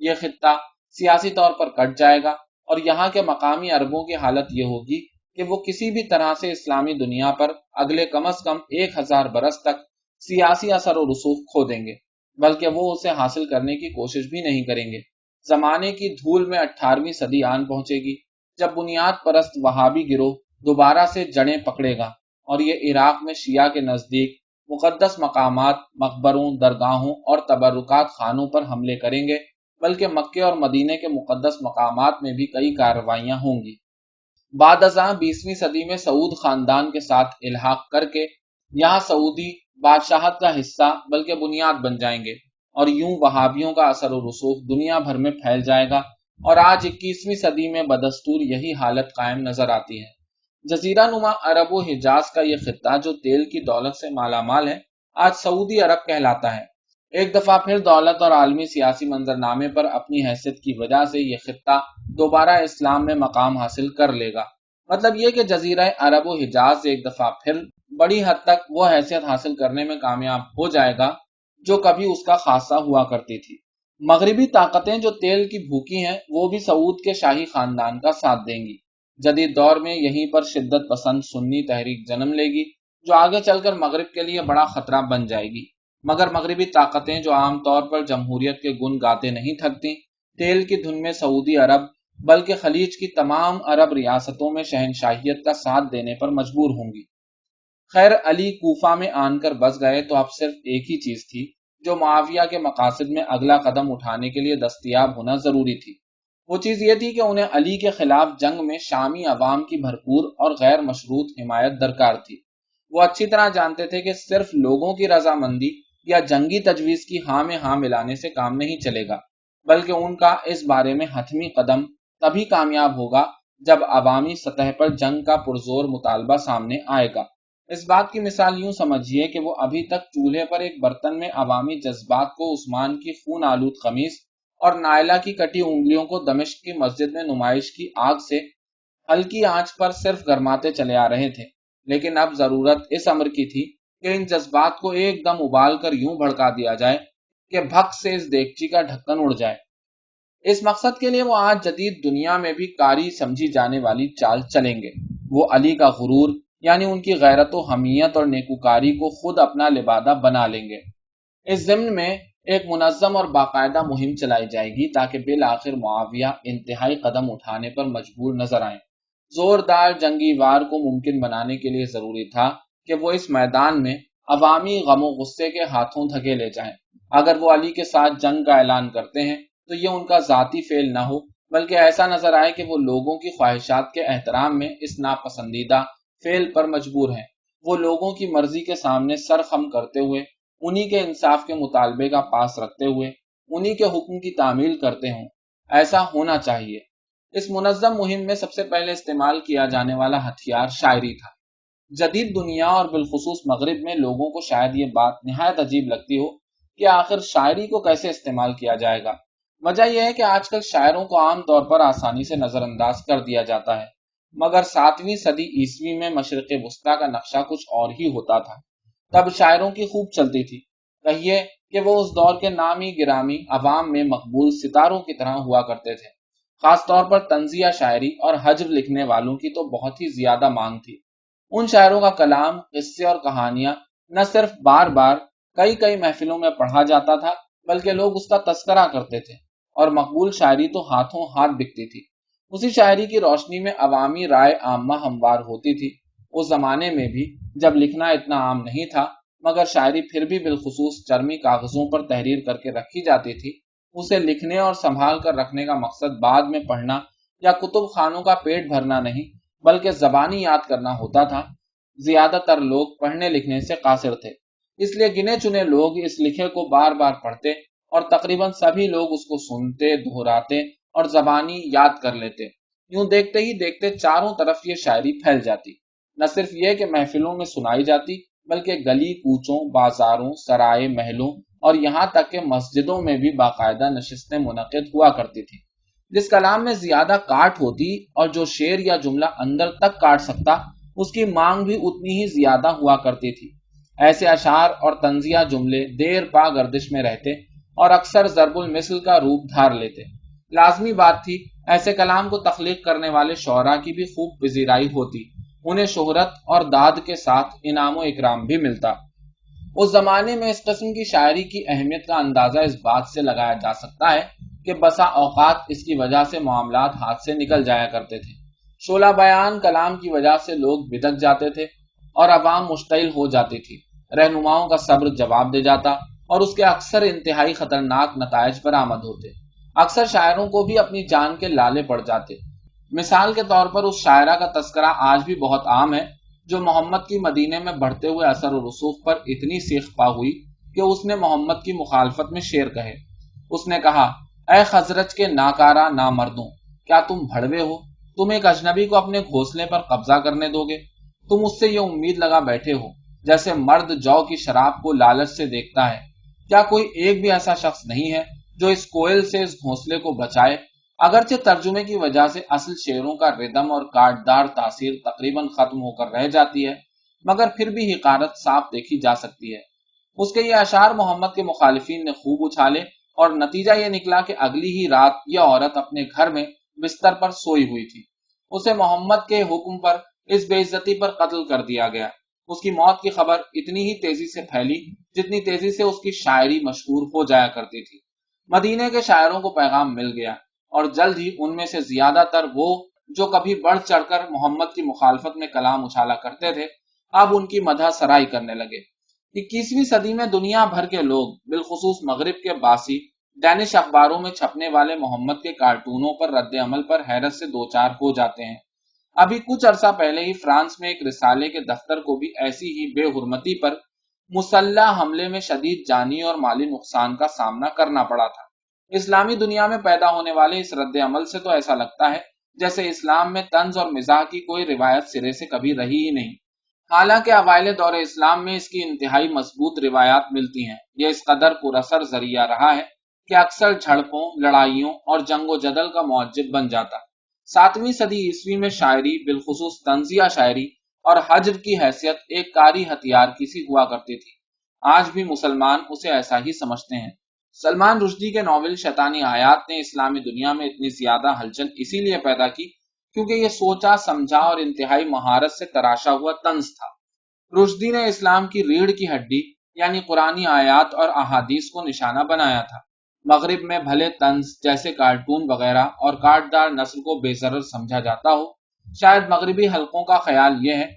یہ خطہ سیاسی طور پر کٹ جائے گا اور یہاں کے مقامی عربوں کی حالت یہ ہوگی کہ وہ کسی بھی طرح سے اسلامی دنیا پر اگلے کم از کم 1000 برس تک سیاسی اثر و رسوخ کھو دیں گے، بلکہ وہ اسے حاصل کرنے کی کوشش بھی نہیں کریں گے۔ زمانے کی دھول میں 18ویں صدی آن پہنچے گی جب بنیاد پرست وہابی گروہ دوبارہ سے جڑیں پکڑے گا اور یہ عراق میں شیعہ کے نزدیک مقدس مقامات، مقبروں، درگاہوں اور تبرکات خانوں پر حملے کریں گے، بلکہ مکے اور مدینے کے مقدس مقامات میں بھی کئی کارروائیاں ہوں گی۔ بعد ازاں 20ویں صدی میں سعود خاندان کے ساتھ الحاق کر کے یہاں سعودی بادشاہت کا حصہ بلکہ بنیاد بن جائیں گے، اور یوں وہابیوں کا اثر و رسوخ دنیا بھر میں پھیل جائے گا، اور آج 21ویں صدی میں بدستور یہی حالت قائم نظر آتی ہے۔ جزیرہ نما عرب و حجاز کا یہ خطہ جو تیل کی دولت سے مالا مال ہے، آج سعودی عرب کہلاتا ہے۔ ایک دفعہ پھر دولت اور عالمی سیاسی منظرنامے پر اپنی حیثیت کی وجہ سے یہ خطہ دوبارہ اسلام میں مقام حاصل کر لے گا۔ مطلب یہ کہ جزیرہ عرب و حجاز ایک دفعہ پھر بڑی حد تک وہ حیثیت حاصل کرنے میں کامیاب ہو جائے گا جو کبھی اس کا خاصہ ہوا کرتی تھی۔ مغربی طاقتیں جو تیل کی بھوکی ہیں وہ بھی سعود کے شاہی خاندان کا ساتھ دیں گی۔ جدید دور میں یہیں پر شدت پسند سنی تحریک جنم لے گی جو آگے چل کر مغرب کے لیے بڑا خطرہ بن جائے گی، مگر مغربی طاقتیں جو عام طور پر جمہوریت کے گن گاتے نہیں تھکتی، تیل کی دھن میں سعودی عرب بلکہ خلیج کی تمام عرب ریاستوں میں شہنشاہیت کا ساتھ دینے پر مجبور ہوں گی۔ خیر علی کوفہ میں آن کر بس گئے تو اب صرف ایک ہی چیز تھی جو معاویہ کے مقاصد میں اگلا قدم اٹھانے کے لیے دستیاب ہونا ضروری تھی۔ وہ چیز یہ تھی کہ انہیں علی کے خلاف جنگ میں شامی عوام کی بھرپور اور غیر مشروط حمایت درکار تھی۔ وہ اچھی طرح جانتے تھے کہ صرف لوگوں کی رضامندی یا جنگی تجویز کی ہاں میں ہاں ملانے سے کام نہیں چلے گا، بلکہ ان کا اس بارے میں حتمی قدم تبھی کامیاب ہوگا جب عوامی سطح پر جنگ کا پرزور مطالبہ سامنے آئے گا۔ اس بات کی مثال یوں سمجھیے کہ وہ ابھی تک چولہے پر ایک برتن میں عوامی جذبات کو عثمان کی خون آلود قمیص اور نائلہ کی کٹی انگلیوں کو دمشق کی مسجد میں نمائش کی آگ سے ہلکی آنچ پر صرف گرماتے چلے آ رہے تھے، لیکن اب ضرورت اس امر کی تھی کہ ان جذبات کو ایک دم ابال کر یوں بھڑکا دیا جائے کہ بھک سے اس دیگچی کا ڈھکن اڑ جائے۔ اس مقصد کے لیے وہ آج جدید دنیا میں بھی کاری سمجھی جانے والی چال چلیں گے۔ وہ علی کا غرور یعنی ان کی غیرت و حمیت اور نیکوکاری کو خود اپنا لبادہ بنا لیں گے۔ اس ضمن میں ایک منظم اور باقاعدہ مہم چلائی جائے گی تاکہ بالآخر معاویہ انتہائی قدم اٹھانے پر مجبور نظر آئیں۔ زوردار جنگی وار کو ممکن بنانے کے لیے ضروری تھا کہ وہ اس میدان میں عوامی غم و غصے کے ہاتھوں دھکیلے جائیں۔ اگر وہ علی کے ساتھ جنگ کا اعلان کرتے ہیں تو یہ ان کا ذاتی فعل نہ ہو بلکہ ایسا نظر آئے کہ وہ لوگوں کی خواہشات کے احترام میں اس ناپسندیدہ فعل پر مجبور ہیں۔ وہ لوگوں کی مرضی کے سامنے سر خم کرتے ہوئے، انہی کے انصاف کے مطالبے کا پاس رکھتے ہوئے، انہی کے حکم کی تعمیل کرتے ہوں۔ ایسا ہونا چاہیے۔ اس منظم مہم میں سب سے پہلے استعمال کیا جانے والا ہتھیار شاعری تھا۔ جدید دنیا اور بالخصوص مغرب میں لوگوں کو شاید یہ بات نہایت عجیب لگتی ہو کہ آخر شاعری کو کیسے استعمال کیا جائے گا۔ وجہ یہ ہے کہ آج کل شاعروں کو عام طور پر آسانی سے نظر انداز کر دیا جاتا ہے، مگر 7ویں صدی عیسوی میں مشرق وسطیٰ کا نقشہ کچھ اور ہی ہوتا تھا۔ تب شاعروں کی خوب چلتی تھی۔ کہیے کہ وہ اس دور کے نامی گرامی عوام میں مقبول ستاروں کی طرح ہوا کرتے تھے۔ خاص طور پر طنزیہ شاعری اور ہجو لکھنے والوں کی تو بہت ہی زیادہ مانگ تھی۔ ان شاعروں کا کلام، قصے اور کہانیاں نہ صرف بار بار کئی محفلوں میں پڑھا جاتا تھا بلکہ لوگ اس کا تذکرہ کرتے تھے، اور مقبول شاعری تو ہاتھوں ہاتھ بکتی تھی۔ اسی شاعری کی روشنی میں عوامی رائے عامہ ہموار ہوتی تھی۔ اس زمانے میں بھی جب لکھنا اتنا عام نہیں تھا مگر شاعری پھر بھی بالخصوص چرمی کاغذوں پر تحریر کر کے رکھی جاتی تھی، اسے لکھنے اور سنبھال کر رکھنے کا مقصد بعد میں پڑھنا یا کتب خانوں کا پیٹ بھرنا نہیں بلکہ زبانی یاد کرنا ہوتا تھا۔ زیادہ تر لوگ پڑھنے لکھنے سے قاصر تھے، اس لیے گنے چنے لوگ اس لکھے کو بار بار پڑھتے اور تقریباً سبھی لوگ اس کو سنتے، دہراتے اور زبانی یاد کر لیتے۔ یوں دیکھتے ہی دیکھتے چاروں طرف یہ شاعری پھیل جاتی۔ نہ صرف یہ کہ محفلوں میں سنائی جاتی بلکہ گلی کوچوں، بازاروں، سرائے محلوں اور یہاں تک کہ مسجدوں میں بھی باقاعدہ نشستیں منعقد ہوا کرتی تھی۔ جس کلام میں زیادہ کاٹ ہوتی اور جو شعر یا جملہ اندر تک کاٹ سکتا، اس کی مانگ بھی اتنی ہی زیادہ ہوا کرتی تھی۔ ایسے اشعار اور طنزیہ جملے دیر پا گردش میں رہتے اور اکثر ضرب المثل کا روپ دھار لیتے۔ لازمی بات تھی ایسے کلام کو تخلیق کرنے والے شعراء کی بھی خوب پذیرائی ہوتی، انہیں شہرت اور داد کے ساتھ انعام و اکرام بھی ملتا۔ اس زمانے میں اس قسم کی شاعری کی اہمیت کا اندازہ اس بات سے لگایا جا سکتا ہے کہ بسا اوقات اس کی وجہ سے معاملات ہاتھ سے نکل جایا کرتے تھے۔ شعلہ بیان کلام کی وجہ سے لوگ بدک جاتے تھے اور عوام مشتعل ہو جاتی تھی۔ رہنماؤں کا صبر جواب دے جاتا اور اس کے اکثر انتہائی خطرناک نتائج برآمد ہوتے۔ اکثر شاعروں کو بھی اپنی جان کے لالے پڑ جاتے۔ مثال کے طور پر اس شاعرہ کا تذکرہ آج بھی بہت عام ہے جو محمد کی مدینے میں بڑھتے ہوئے اثر و رسوخ پر اتنی سیخ پا ہوئی کہ اس نے محمد کی مخالفت میں شعر کہے۔ اس نے کہا، اے خزرج کے ناکارہ نامردوں، کیا تم بھڑوے ہو؟ تم ایک اجنبی کو اپنے گھونسلے پر قبضہ کرنے دو گے؟ تم اس سے یہ امید لگا بیٹھے ہو جیسے مرد جو کی شراب کو لالچ سے دیکھتا ہے۔ کیا کوئی ایک بھی ایسا شخص نہیں ہے جو اس کوئل سے اس گھونسلے کو بچائے؟ اگرچہ ترجمے کی وجہ سے اصل شعروں کا ردم اور کاٹدار تاثیر تقریباً ختم ہو کر رہ جاتی ہے مگر پھر بھی حقارت صاف دیکھی جا سکتی ہے۔ اس کے یہ اشعار محمد کے مخالفین نے خوب اچھالے اور نتیجہ یہ نکلا کہ اگلی ہی رات یہ عورت اپنے گھر میں بستر پر سوئی ہوئی تھی۔ اسے محمد کے حکم پر اس بے عزتی پر قتل کر دیا گیا۔ اس کی موت کی خبر اتنی ہی تیزی سے پھیلی جتنی تیزی سے اس کی شاعری مشہور ہو جایا کرتی تھی۔ مدینے کے شاعروں کو پیغام مل گیا اور جلد ہی ان میں سے زیادہ تر وہ جو کبھی بڑھ چڑھ کر محمد کی مخالفت میں کلام اچھالا کرتے تھے اب ان کی مدح سرائی کرنے لگے۔ 21ویں صدی میں دنیا بھر کے لوگ بالخصوص مغرب کے باسی ڈینش اخباروں میں چھپنے والے محمد کے کارٹونوں پر رد عمل پر حیرت سے دوچار ہو جاتے ہیں۔ ابھی کچھ عرصہ پہلے ہی فرانس میں ایک رسالے کے دفتر کو بھی ایسی ہی بے حرمتی پر مسلح حملے میں شدید جانی اور مالی نقصان کا سامنا کرنا پڑا تھا۔ اسلامی دنیا میں پیدا ہونے والے اس رد عمل سے تو ایسا لگتا ہے جیسے اسلام میں طنز اور مزاح کی کوئی روایت سرے سے کبھی رہی ہی نہیں، حالانکہ اوائل دور اسلام میں اس کی انتہائی مضبوط روایات ملتی ہیں۔ یہ اس قدر پر اثر ذریعہ رہا ہے کہ اکثر جھڑپوں، لڑائیوں اور جنگ و جدل کا موجب بن جاتا۔ 7ویں صدی عیسوی میں شاعری بالخصوص طنزیہ شاعری اور حجر کی حیثیت ایک کاری ہتھیار کی سی ہوا کرتی تھی۔ آج بھی مسلمان اسے ایسا ہی سمجھتے ہیں۔ سلمان رشدی کے ناول شیطانی آیات نے اسلامی دنیا میں اتنی زیادہ ہلچل اسی لیے پیدا کی کیونکہ یہ سوچا سمجھا اور انتہائی مہارت سے تراشا ہوا طنز تھا۔ رشدی نے اسلام کی ریڑھ کی ہڈی یعنی قرآنی آیات اور احادیث کو نشانہ بنایا تھا۔ مغرب میں بھلے طنز جیسے کارٹون وغیرہ اور کاٹدار نثر کو بے ضرر سمجھا جاتا ہو، شاید مغربی حلقوں کا خیال یہ ہے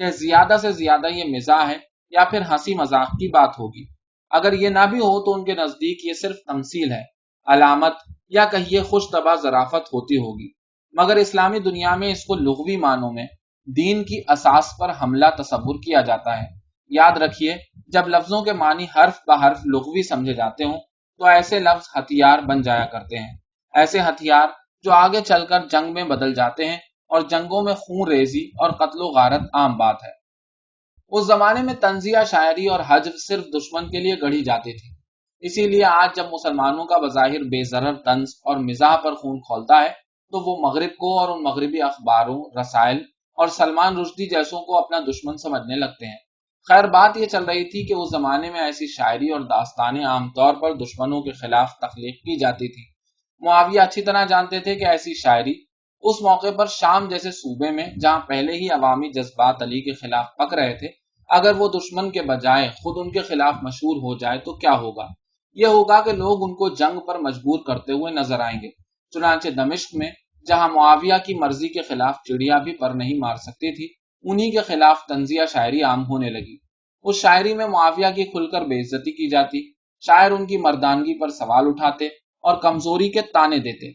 کہ زیادہ سے زیادہ یہ مزاح ہے یا پھر ہنسی مذاق کی بات ہوگی۔ اگر یہ نہ بھی ہو تو ان کے نزدیک یہ صرف تمثیل ہے، علامت یا کہیے خوش طبع ظرافت ہوتی ہوگی، مگر اسلامی دنیا میں اس کو لغوی معنوں میں دین کی اساس پر حملہ تصور کیا جاتا ہے۔ یاد رکھیے، جب لفظوں کے معنی حرف بحرف لغوی سمجھے جاتے ہوں تو ایسے لفظ ہتھیار بن جایا کرتے ہیں، ایسے ہتھیار جو آگے چل کر جنگ میں بدل جاتے ہیں، اور جنگوں میں خون ریزی اور قتل و غارت عام بات ہے۔ اس زمانے میں طنزیہ شاعری اور حجر صرف دشمن کے لیے گڑھی جاتی تھی، اسی لیے آج جب مسلمانوں کا بظاہر بے ضرر طنز اور مزاح پر خون کھولتا ہے تو وہ مغرب کو اور ان مغربی اخباروں، رسائل اور سلمان رشدی جیسوں کو اپنا دشمن سمجھنے لگتے ہیں۔ خیر بات یہ چل رہی تھی کہ اس زمانے میں ایسی شاعری اور داستانیں عام طور پر دشمنوں کے خلاف تخلیق کی جاتی تھی۔ معاویہ اچھی طرح جانتے تھے کہ ایسی شاعری اس موقع پر شام جیسے صوبے میں جہاں پہلے ہی عوامی جذبات علی کے خلاف پک رہے تھے، اگر وہ دشمن کے بجائے خود ان کے خلاف مشہور ہو جائے تو کیا ہوگا؟ یہ ہوگا کہ لوگ ان کو جنگ پر مجبور کرتے ہوئے نظر آئیں گے۔ چنانچہ دمشق میں جہاں معاویہ کی مرضی کے خلاف چڑیا بھی پر نہیں مار سکتی تھی، انہی کے خلاف طنزیہ شاعری عام ہونے لگی۔ اس شاعری میں معاویہ کی کھل کر بے عزتی کی جاتی، شاعر ان کی مردانگی پر سوال اٹھاتے اور کمزوری کے تانے دیتے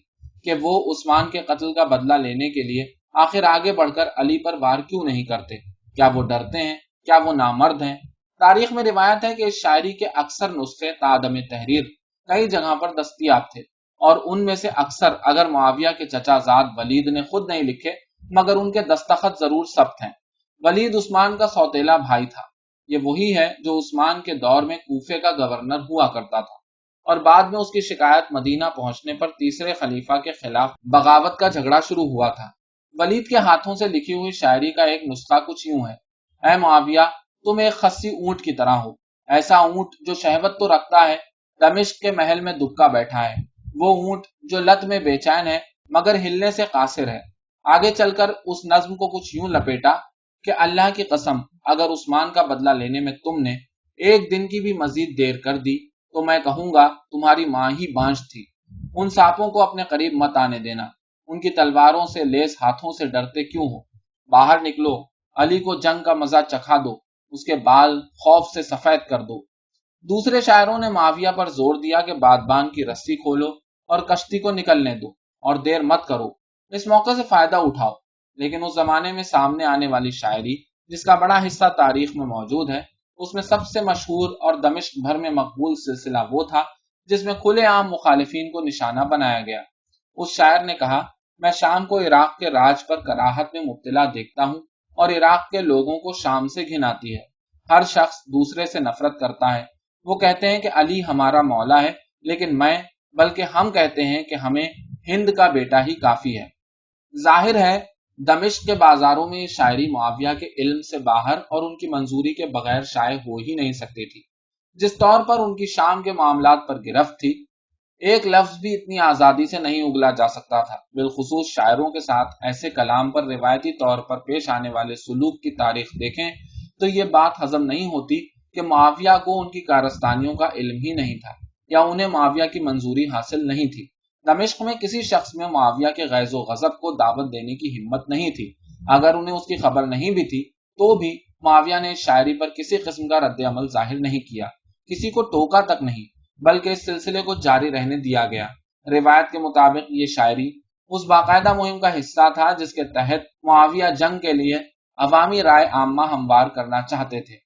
کہ وہ عثمان کے قتل کا بدلہ لینے کے لیے آخر آگے بڑھ کر علی پر وار کیوں نہیں کرتے؟ کیا وہ ڈرتے ہیں؟ کیا وہ نامرد ہیں؟ تاریخ میں روایت ہے کہ اس شاعری کے اکثر نسخے تعدم تحریر کئی جگہ پر دستیاب تھے، اور ان میں سے اکثر اگر معاویہ کے چچا زاد ولید نے خود نہیں لکھے مگر ان کے دستخط ضرور ثبت ہیں۔ ولید عثمان کا سوتیلا بھائی تھا۔ یہ وہی ہے جو عثمان کے دور میں کوفے کا گورنر ہوا کرتا تھا، اور بعد میں اس کی شکایت مدینہ پہنچنے پر تیسرے خلیفہ کے خلاف بغاوت کا جھگڑا شروع ہوا تھا۔ ولید کے ہاتھوں سے لکھی ہوئی شاعری کا ایک نسخہ کچھ یوں ہے: اے معاویہ، تم ایک خسی اونٹ کی طرح ہو، ایسا اونٹ جو شہوت تو رکھتا ہے، دمشق کے محل میں دبکا بیٹھا ہے، وہ اونٹ جو لت میں بے چین ہے مگر ہلنے سے قاصر ہے۔ آگے چل کر اس نظم کو کچھ یوں لپیٹا کہ اللہ کی قسم اگر عثمان کا بدلہ لینے میں تم نے ایک دن کی بھی مزید دیر کر دی تو میں کہوں گا تمہاری ماں ہی بانجھ تھی۔ ان سانپوں کو اپنے قریب مت آنے دینا، ان کی تلواروں سے لیس ہاتھوں سے ڈرتے کیوں ہو؟ باہر نکلو، علی کو جنگ کا مزہ چکھا دو، اس کے بال خوف سے سفید کر دو۔ دوسرے شاعروں نے معاویہ پر زور دیا کہ بادبان کی رسی کھولو اور کشتی کو نکلنے دو اور دیر مت کرو، اس موقع سے فائدہ اٹھاؤ۔ لیکن اس زمانے میں سامنے آنے والی شاعری جس کا بڑا حصہ تاریخ میں موجود ہے، اس میں سب سے مشہور اور دمشق بھر میں مقبول سلسلہ وہ تھا جس میں کھلے عام مخالفین کو نشانہ بنایا گیا۔ اس شاعر نے کہا: میں شام کو عراق کے راج پر کراہت میں مبتلا دیکھتا ہوں اور عراق کے لوگوں کو شام سے گھن آتی ہے۔ ہر شخص دوسرے سے نفرت کرتا ہے۔ وہ کہتے ہیں کہ علی ہمارا مولا ہے، لیکن بلکہ ہم کہتے ہیں کہ ہمیں ہند کا بیٹا ہی کافی ہے۔ ظاہر ہے دمشق کے بازاروں میں یہ شاعری معاویہ کے علم سے باہر اور ان کی منظوری کے بغیر شائع ہو ہی نہیں سکتی تھی۔ جس طور پر ان کی شام کے معاملات پر گرفت تھی، ایک لفظ بھی اتنی آزادی سے نہیں اگلا جا سکتا تھا۔ بالخصوص شاعروں کے ساتھ ایسے کلام پر روایتی طور پر پیش آنے والے سلوک کی تاریخ دیکھیں تو یہ بات ہضم نہیں ہوتی کہ معاویہ کو ان کی کارستانیوں کا علم ہی نہیں تھا، یا انہیں معاویہ کی منظوری حاصل نہیں تھی۔ دمشق میں کسی شخص میں معاویہ کے غیظ و غضب کو دعوت دینے کی ہمت نہیں تھی۔ اگر انہیں اس کی خبر نہیں بھی تھی تو بھی معاویہ نے اس شاعری پر کسی قسم کا رد عمل ظاہر نہیں کیا، کسی کو ٹوکا تک نہیں، بلکہ اس سلسلے کو جاری رہنے دیا گیا۔ روایت کے مطابق یہ شاعری اس باقاعدہ مہم کا حصہ تھا جس کے تحت معاویہ جنگ کے لیے عوامی رائے عامہ ہموار کرنا چاہتے تھے۔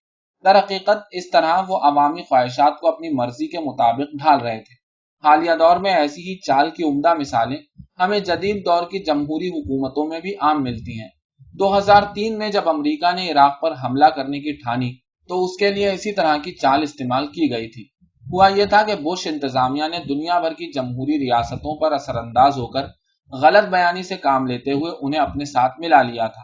در حقیقت اس طرح وہ عوامی خواہشات کو اپنی مرضی کے مطابق ڈھال رہے تھے۔ حالیہ دور میں ایسی ہی چال کی عمدہ مثالیں ہمیں جدید دور کی جمہوری حکومتوں میں بھی عام ملتی ہیں۔ 2003 میں جب امریکہ نے عراق پر حملہ کرنے کی ٹھانی تو اس کے لیے اسی طرح کی چال استعمال کی گئی تھی۔ ہوا یہ تھا کہ بش انتظامیہ نے دنیا بھر کی جمہوری ریاستوں پر اثر انداز ہو کر غلط بیانی سے کام لیتے ہوئے انہیں اپنے ساتھ ملا لیا تھا،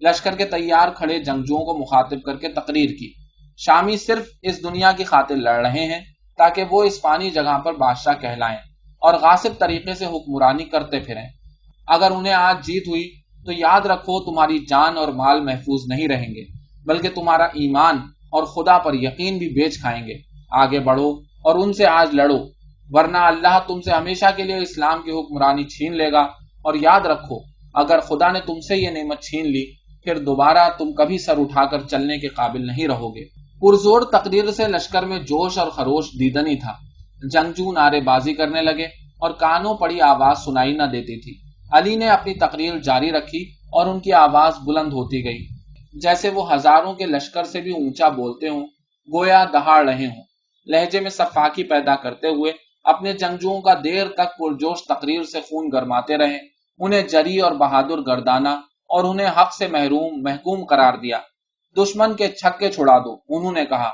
لشکر کے تیار کھڑے جنگجوؤں کو مخاطب کر کے تقریر کی، شامی صرف اس دنیا کی خاطر لڑ رہے ہیں تاکہ وہ اس فانی جگہ پر بادشاہ کہلائیں اور غاصب طریقے سے حکمرانی کرتے پھریں۔ اگر انہیں آج جیت ہوئی تو یاد رکھو تمہاری جان اور مال محفوظ نہیں رہیں گے، بلکہ تمہارا ایمان اور خدا پر یقین بھی بیچ کھائیں گے۔ آگے بڑھو اور ان سے آج لڑو، ورنہ اللہ تم سے ہمیشہ کے لیے اسلام کی حکمرانی چھین لے گا، اور یاد رکھو اگر خدا نے تم سے یہ نعمت چھین لی پھر دوبارہ تم کبھی سر اٹھا کر چلنے کے قابل نہیں رہو گے۔ پرزور تقریر سے لشکر میں جوش اور خروش دیدنی تھا۔ جنگجو نعرے بازی کرنے لگے اور کانوں پڑی آواز سنائی نہ دیتی تھی۔ علی نے اپنی تقریر جاری رکھی اور ان کی آواز بلند ہوتی گئی، جیسے وہ ہزاروں کے لشکر سے بھی اونچا بولتے ہوں، گویا دہاڑ رہے ہوں۔ لہجے میں سفاکی پیدا کرتے ہوئے اپنے جنگجوؤں کا دیر تک پرجوش تقریر سے خون گرماتے رہے، انہیں جری اور بہادر گردانا اور انہیں حق سے محکوم قرار دیا۔ دشمن کے چھکے چھڑا دو، انہوں نے کہا،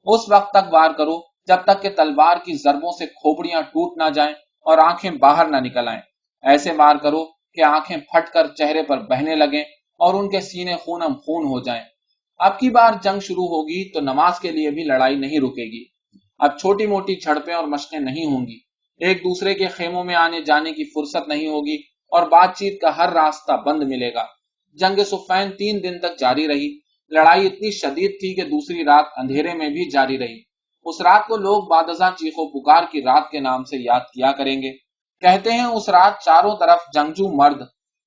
اس وقت تک وار کرو جب تک کہ تلوار کی ضربوں سے کھوپڑیاں ٹوٹ نہ جائیں اور آنکھیں باہر نہ نکل آئیں۔ ایسے وار کرو کہ آنکھیں پھٹ کر چہرے پر بہنے لگیں اور ان کے سینے خونم خون ہو جائیں۔ اب کی بار جنگ شروع ہوگی تو نماز کے لیے بھی لڑائی نہیں رکے گی۔ اب چھوٹی موٹی جھڑپیں اور مشقیں نہیں ہوں گی، ایک دوسرے کے خیموں میں آنے جانے کی فرصت نہیں ہوگی اور بات چیت کا ہر راستہ بند ملے گا۔ جنگ صفین 3 دن تک جاری رہی۔ لڑائی اتنی شدید تھی کہ دوسری رات اندھیرے میں بھی جاری رہی۔ اس رات کو لوگ بعد ازاں چیخ و پکار کی رات کے نام سے یاد کیا کریں گے۔ کہتے ہیں اس رات چاروں طرف جنگجو مرد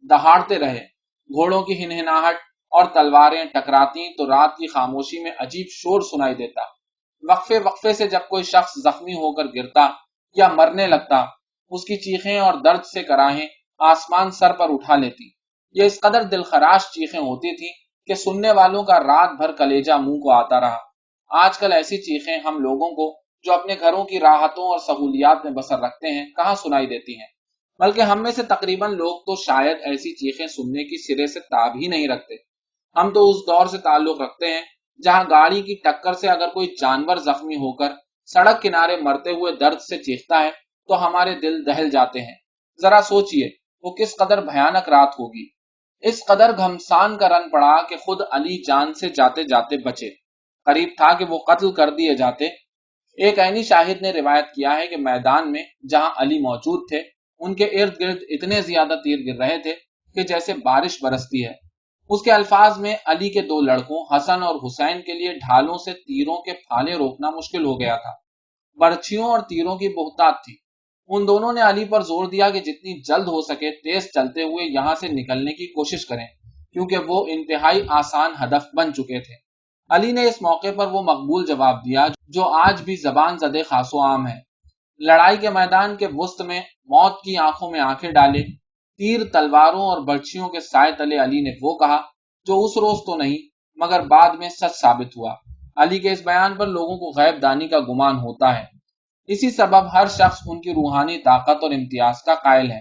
دہاڑتے رہے، گھوڑوں کی ہنہناہٹ اور تلواریں ٹکراتی تو رات کی خاموشی میں عجیب شور سنائی دیتا۔ وقفے وقفے سے جب کوئی شخص زخمی ہو کر گرتا یا مرنے لگتا، اس کی چیخیں اور درد سے کراہیں آسمان سر پر اٹھا لیتی۔ یہ اس قدر دلخراش چیخیں ہوتی تھیں کہ سننے والوں کا رات بھر کلیجہ منہ کو آتا رہا۔ آج کل ایسی چیخیں ہم لوگوں کو جو اپنے گھروں کی راحتوں اور سہولیات میں بسر رکھتے ہیں کہاں سنائی دیتی ہیں، بلکہ ہم میں سے تقریباً لوگ تو شاید ایسی چیخیں سننے کی سرے سے تاب ہی نہیں رکھتے۔ ہم تو اس دور سے تعلق رکھتے ہیں جہاں گاڑی کی ٹکر سے اگر کوئی جانور زخمی ہو کر سڑک کنارے مرتے ہوئے درد سے چیختا ہے تو ہمارے دل دہل جاتے ہیں۔ ذرا سوچئے وہ کس قدر بھیانک رات ہوگی۔ اس قدر گھمسان کا رن پڑا کہ خود علی جان سے جاتے جاتے بچے، قریب تھا کہ وہ قتل کر دیے جاتے۔ ایک عینی شاہد نے روایت کیا ہے کہ میدان میں جہاں علی موجود تھے ان کے ارد گرد اتنے زیادہ تیر گر رہے تھے کہ جیسے بارش برستی ہے۔ اس کے الفاظ میں علی کے 2 لڑکوں حسن اور حسین کے لیے ڈھالوں سے تیروں کے پھالے روکنا مشکل ہو گیا تھا۔ برچھیوں اور تیروں کی بہتات تھی۔ ان دونوں نے علی پر زور دیا کہ جتنی جلد ہو سکے تیز چلتے ہوئے یہاں سے نکلنے کی کوشش کریں، کیونکہ وہ انتہائی آسان ہدف بن چکے تھے۔ علی نے اس موقع پر وہ مقبول جواب دیا جو آج بھی زبان زدے خاص و عام ہے۔ لڑائی کے میدان کے وسط میں موت کی آنکھوں میں آنکھیں ڈالے، تیر تلواروں اور برچھیوں کے سائے تلے علی نے وہ کہا جو اس روز تو نہیں مگر بعد میں سچ ثابت ہوا۔ علی کے اس بیان پر لوگوں کو غیب دانی کا گمان ہوتا ہے، اسی سبب ہر شخص ان کی روحانی طاقت اور امتیاز کا قائل ہے۔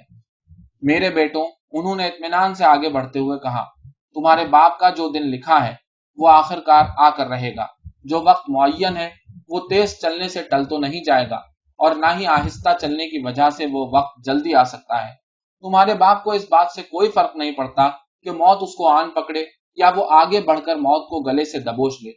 میرے بیٹوں، انہوں نے اطمینان سے آگے بڑھتے ہوئے کہا، تمہارے باپ کا جو دن لکھا ہے وہ آخر کار آ کر رہے گا۔ جو وقت معین ہے وہ تیز چلنے سے ٹل تو نہیں جائے گا اور نہ ہی آہستہ چلنے کی وجہ سے وہ وقت جلدی آ سکتا ہے۔ تمہارے باپ کو اس بات سے کوئی فرق نہیں پڑتا کہ موت اس کو آن پکڑے یا وہ آگے بڑھ کر موت کو گلے سے دبوچ لے۔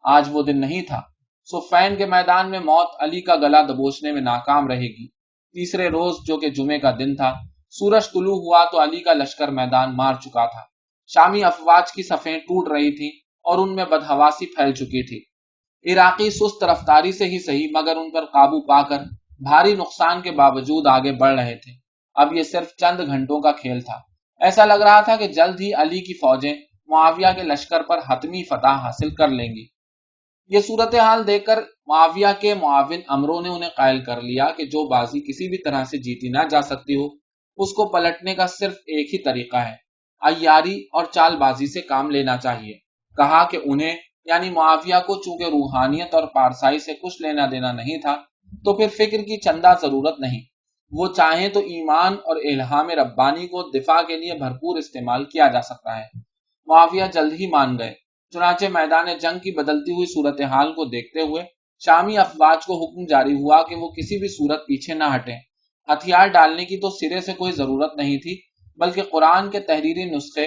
آج وہ دن نہیں تھا۔ صفین کے میدان میں موت علی کا گلا دبوچنے میں ناکام رہے گی۔ تیسرے روز جو کہ جمعے کا دن تھا، سورج طلوع ہوا تو علی کا لشکر میدان مار چکا تھا۔ شامی افواج کی صفیں ٹوٹ رہی تھیں اور ان میں بدحواسی پھیل چکی تھی۔ عراقی سست رفتاری سے ہی صحیح مگر ان پر قابو پا کر بھاری نقصان کے باوجود آگے بڑھ رہے تھے۔ اب یہ صرف چند گھنٹوں کا کھیل تھا۔ ایسا لگ رہا تھا کہ جلد ہی علی کی فوجیں معاویہ کے لشکر پر حتمی فتح حاصل کر لیں گی۔ یہ صورتحال دیکھ کر معاویہ کے معاون امروں نے انہیں قائل کر لیا کہ جو بازی کسی بھی طرح سے جیتی نہ جا سکتی ہو اس کو پلٹنے کا صرف ایک ہی طریقہ ہے، عیاری اور چال بازی سے کام لینا چاہیے۔ کہا کہ انہیں یعنی معاویہ کو چونکہ روحانیت اور پارسائی سے کچھ لینا دینا نہیں تھا تو پھر فکر کی چندہ ضرورت نہیں، وہ چاہیں تو ایمان اور الہام ربانی کو دفاع کے لیے بھرپور استعمال کیا جا سکتا ہے۔ معاویہ جلد ہی مان گئے۔ چنانچہ میدان جنگ کی بدلتی ہوئی صورتحال کو دیکھتے ہوئے شامی افواج کو حکم جاری ہوا کہ وہ کسی بھی صورت پیچھے نہ ہٹیں۔ ہتھیار ڈالنے کی تو سرے سے کوئی ضرورت نہیں تھی، بلکہ قرآن کے تحریری نسخے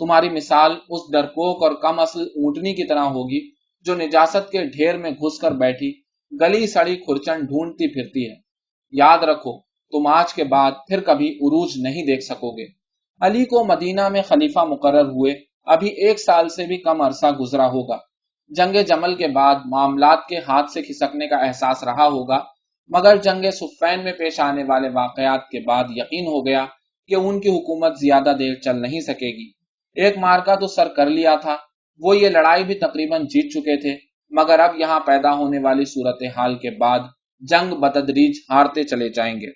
تمہاری مثال اس ڈرپوک اور کم اصل اونٹنی کی طرح ہوگی جو نجاست کے ڈھیر میں گھس کر بیٹھی گلی سڑی کھرچن ڈھونڈتی پھرتی ہے۔ یاد رکھو، تم آج کے بعد پھر کبھی عروج نہیں دیکھ سکو گے۔ علی کو مدینہ میں خلیفہ مقرر ہوئے ابھی 1 سال سے بھی کم عرصہ گزرا ہوگا۔ جنگ جمل کے بعد معاملات کے ہاتھ سے کھسکنے کا احساس رہا ہوگا، مگر جنگ صفین میں پیش آنے والے واقعات کے بعد یقین ہو گیا کہ ان کی حکومت زیادہ دیر چل نہیں سکے گی۔ ایک مارکا تو سر کر لیا تھا، وہ یہ لڑائی بھی تقریباً جیت چکے تھے، مگر اب یہاں پیدا ہونے والی صورتحال کے بعد جنگ بتدریج ہارتے چلے جائیں گے۔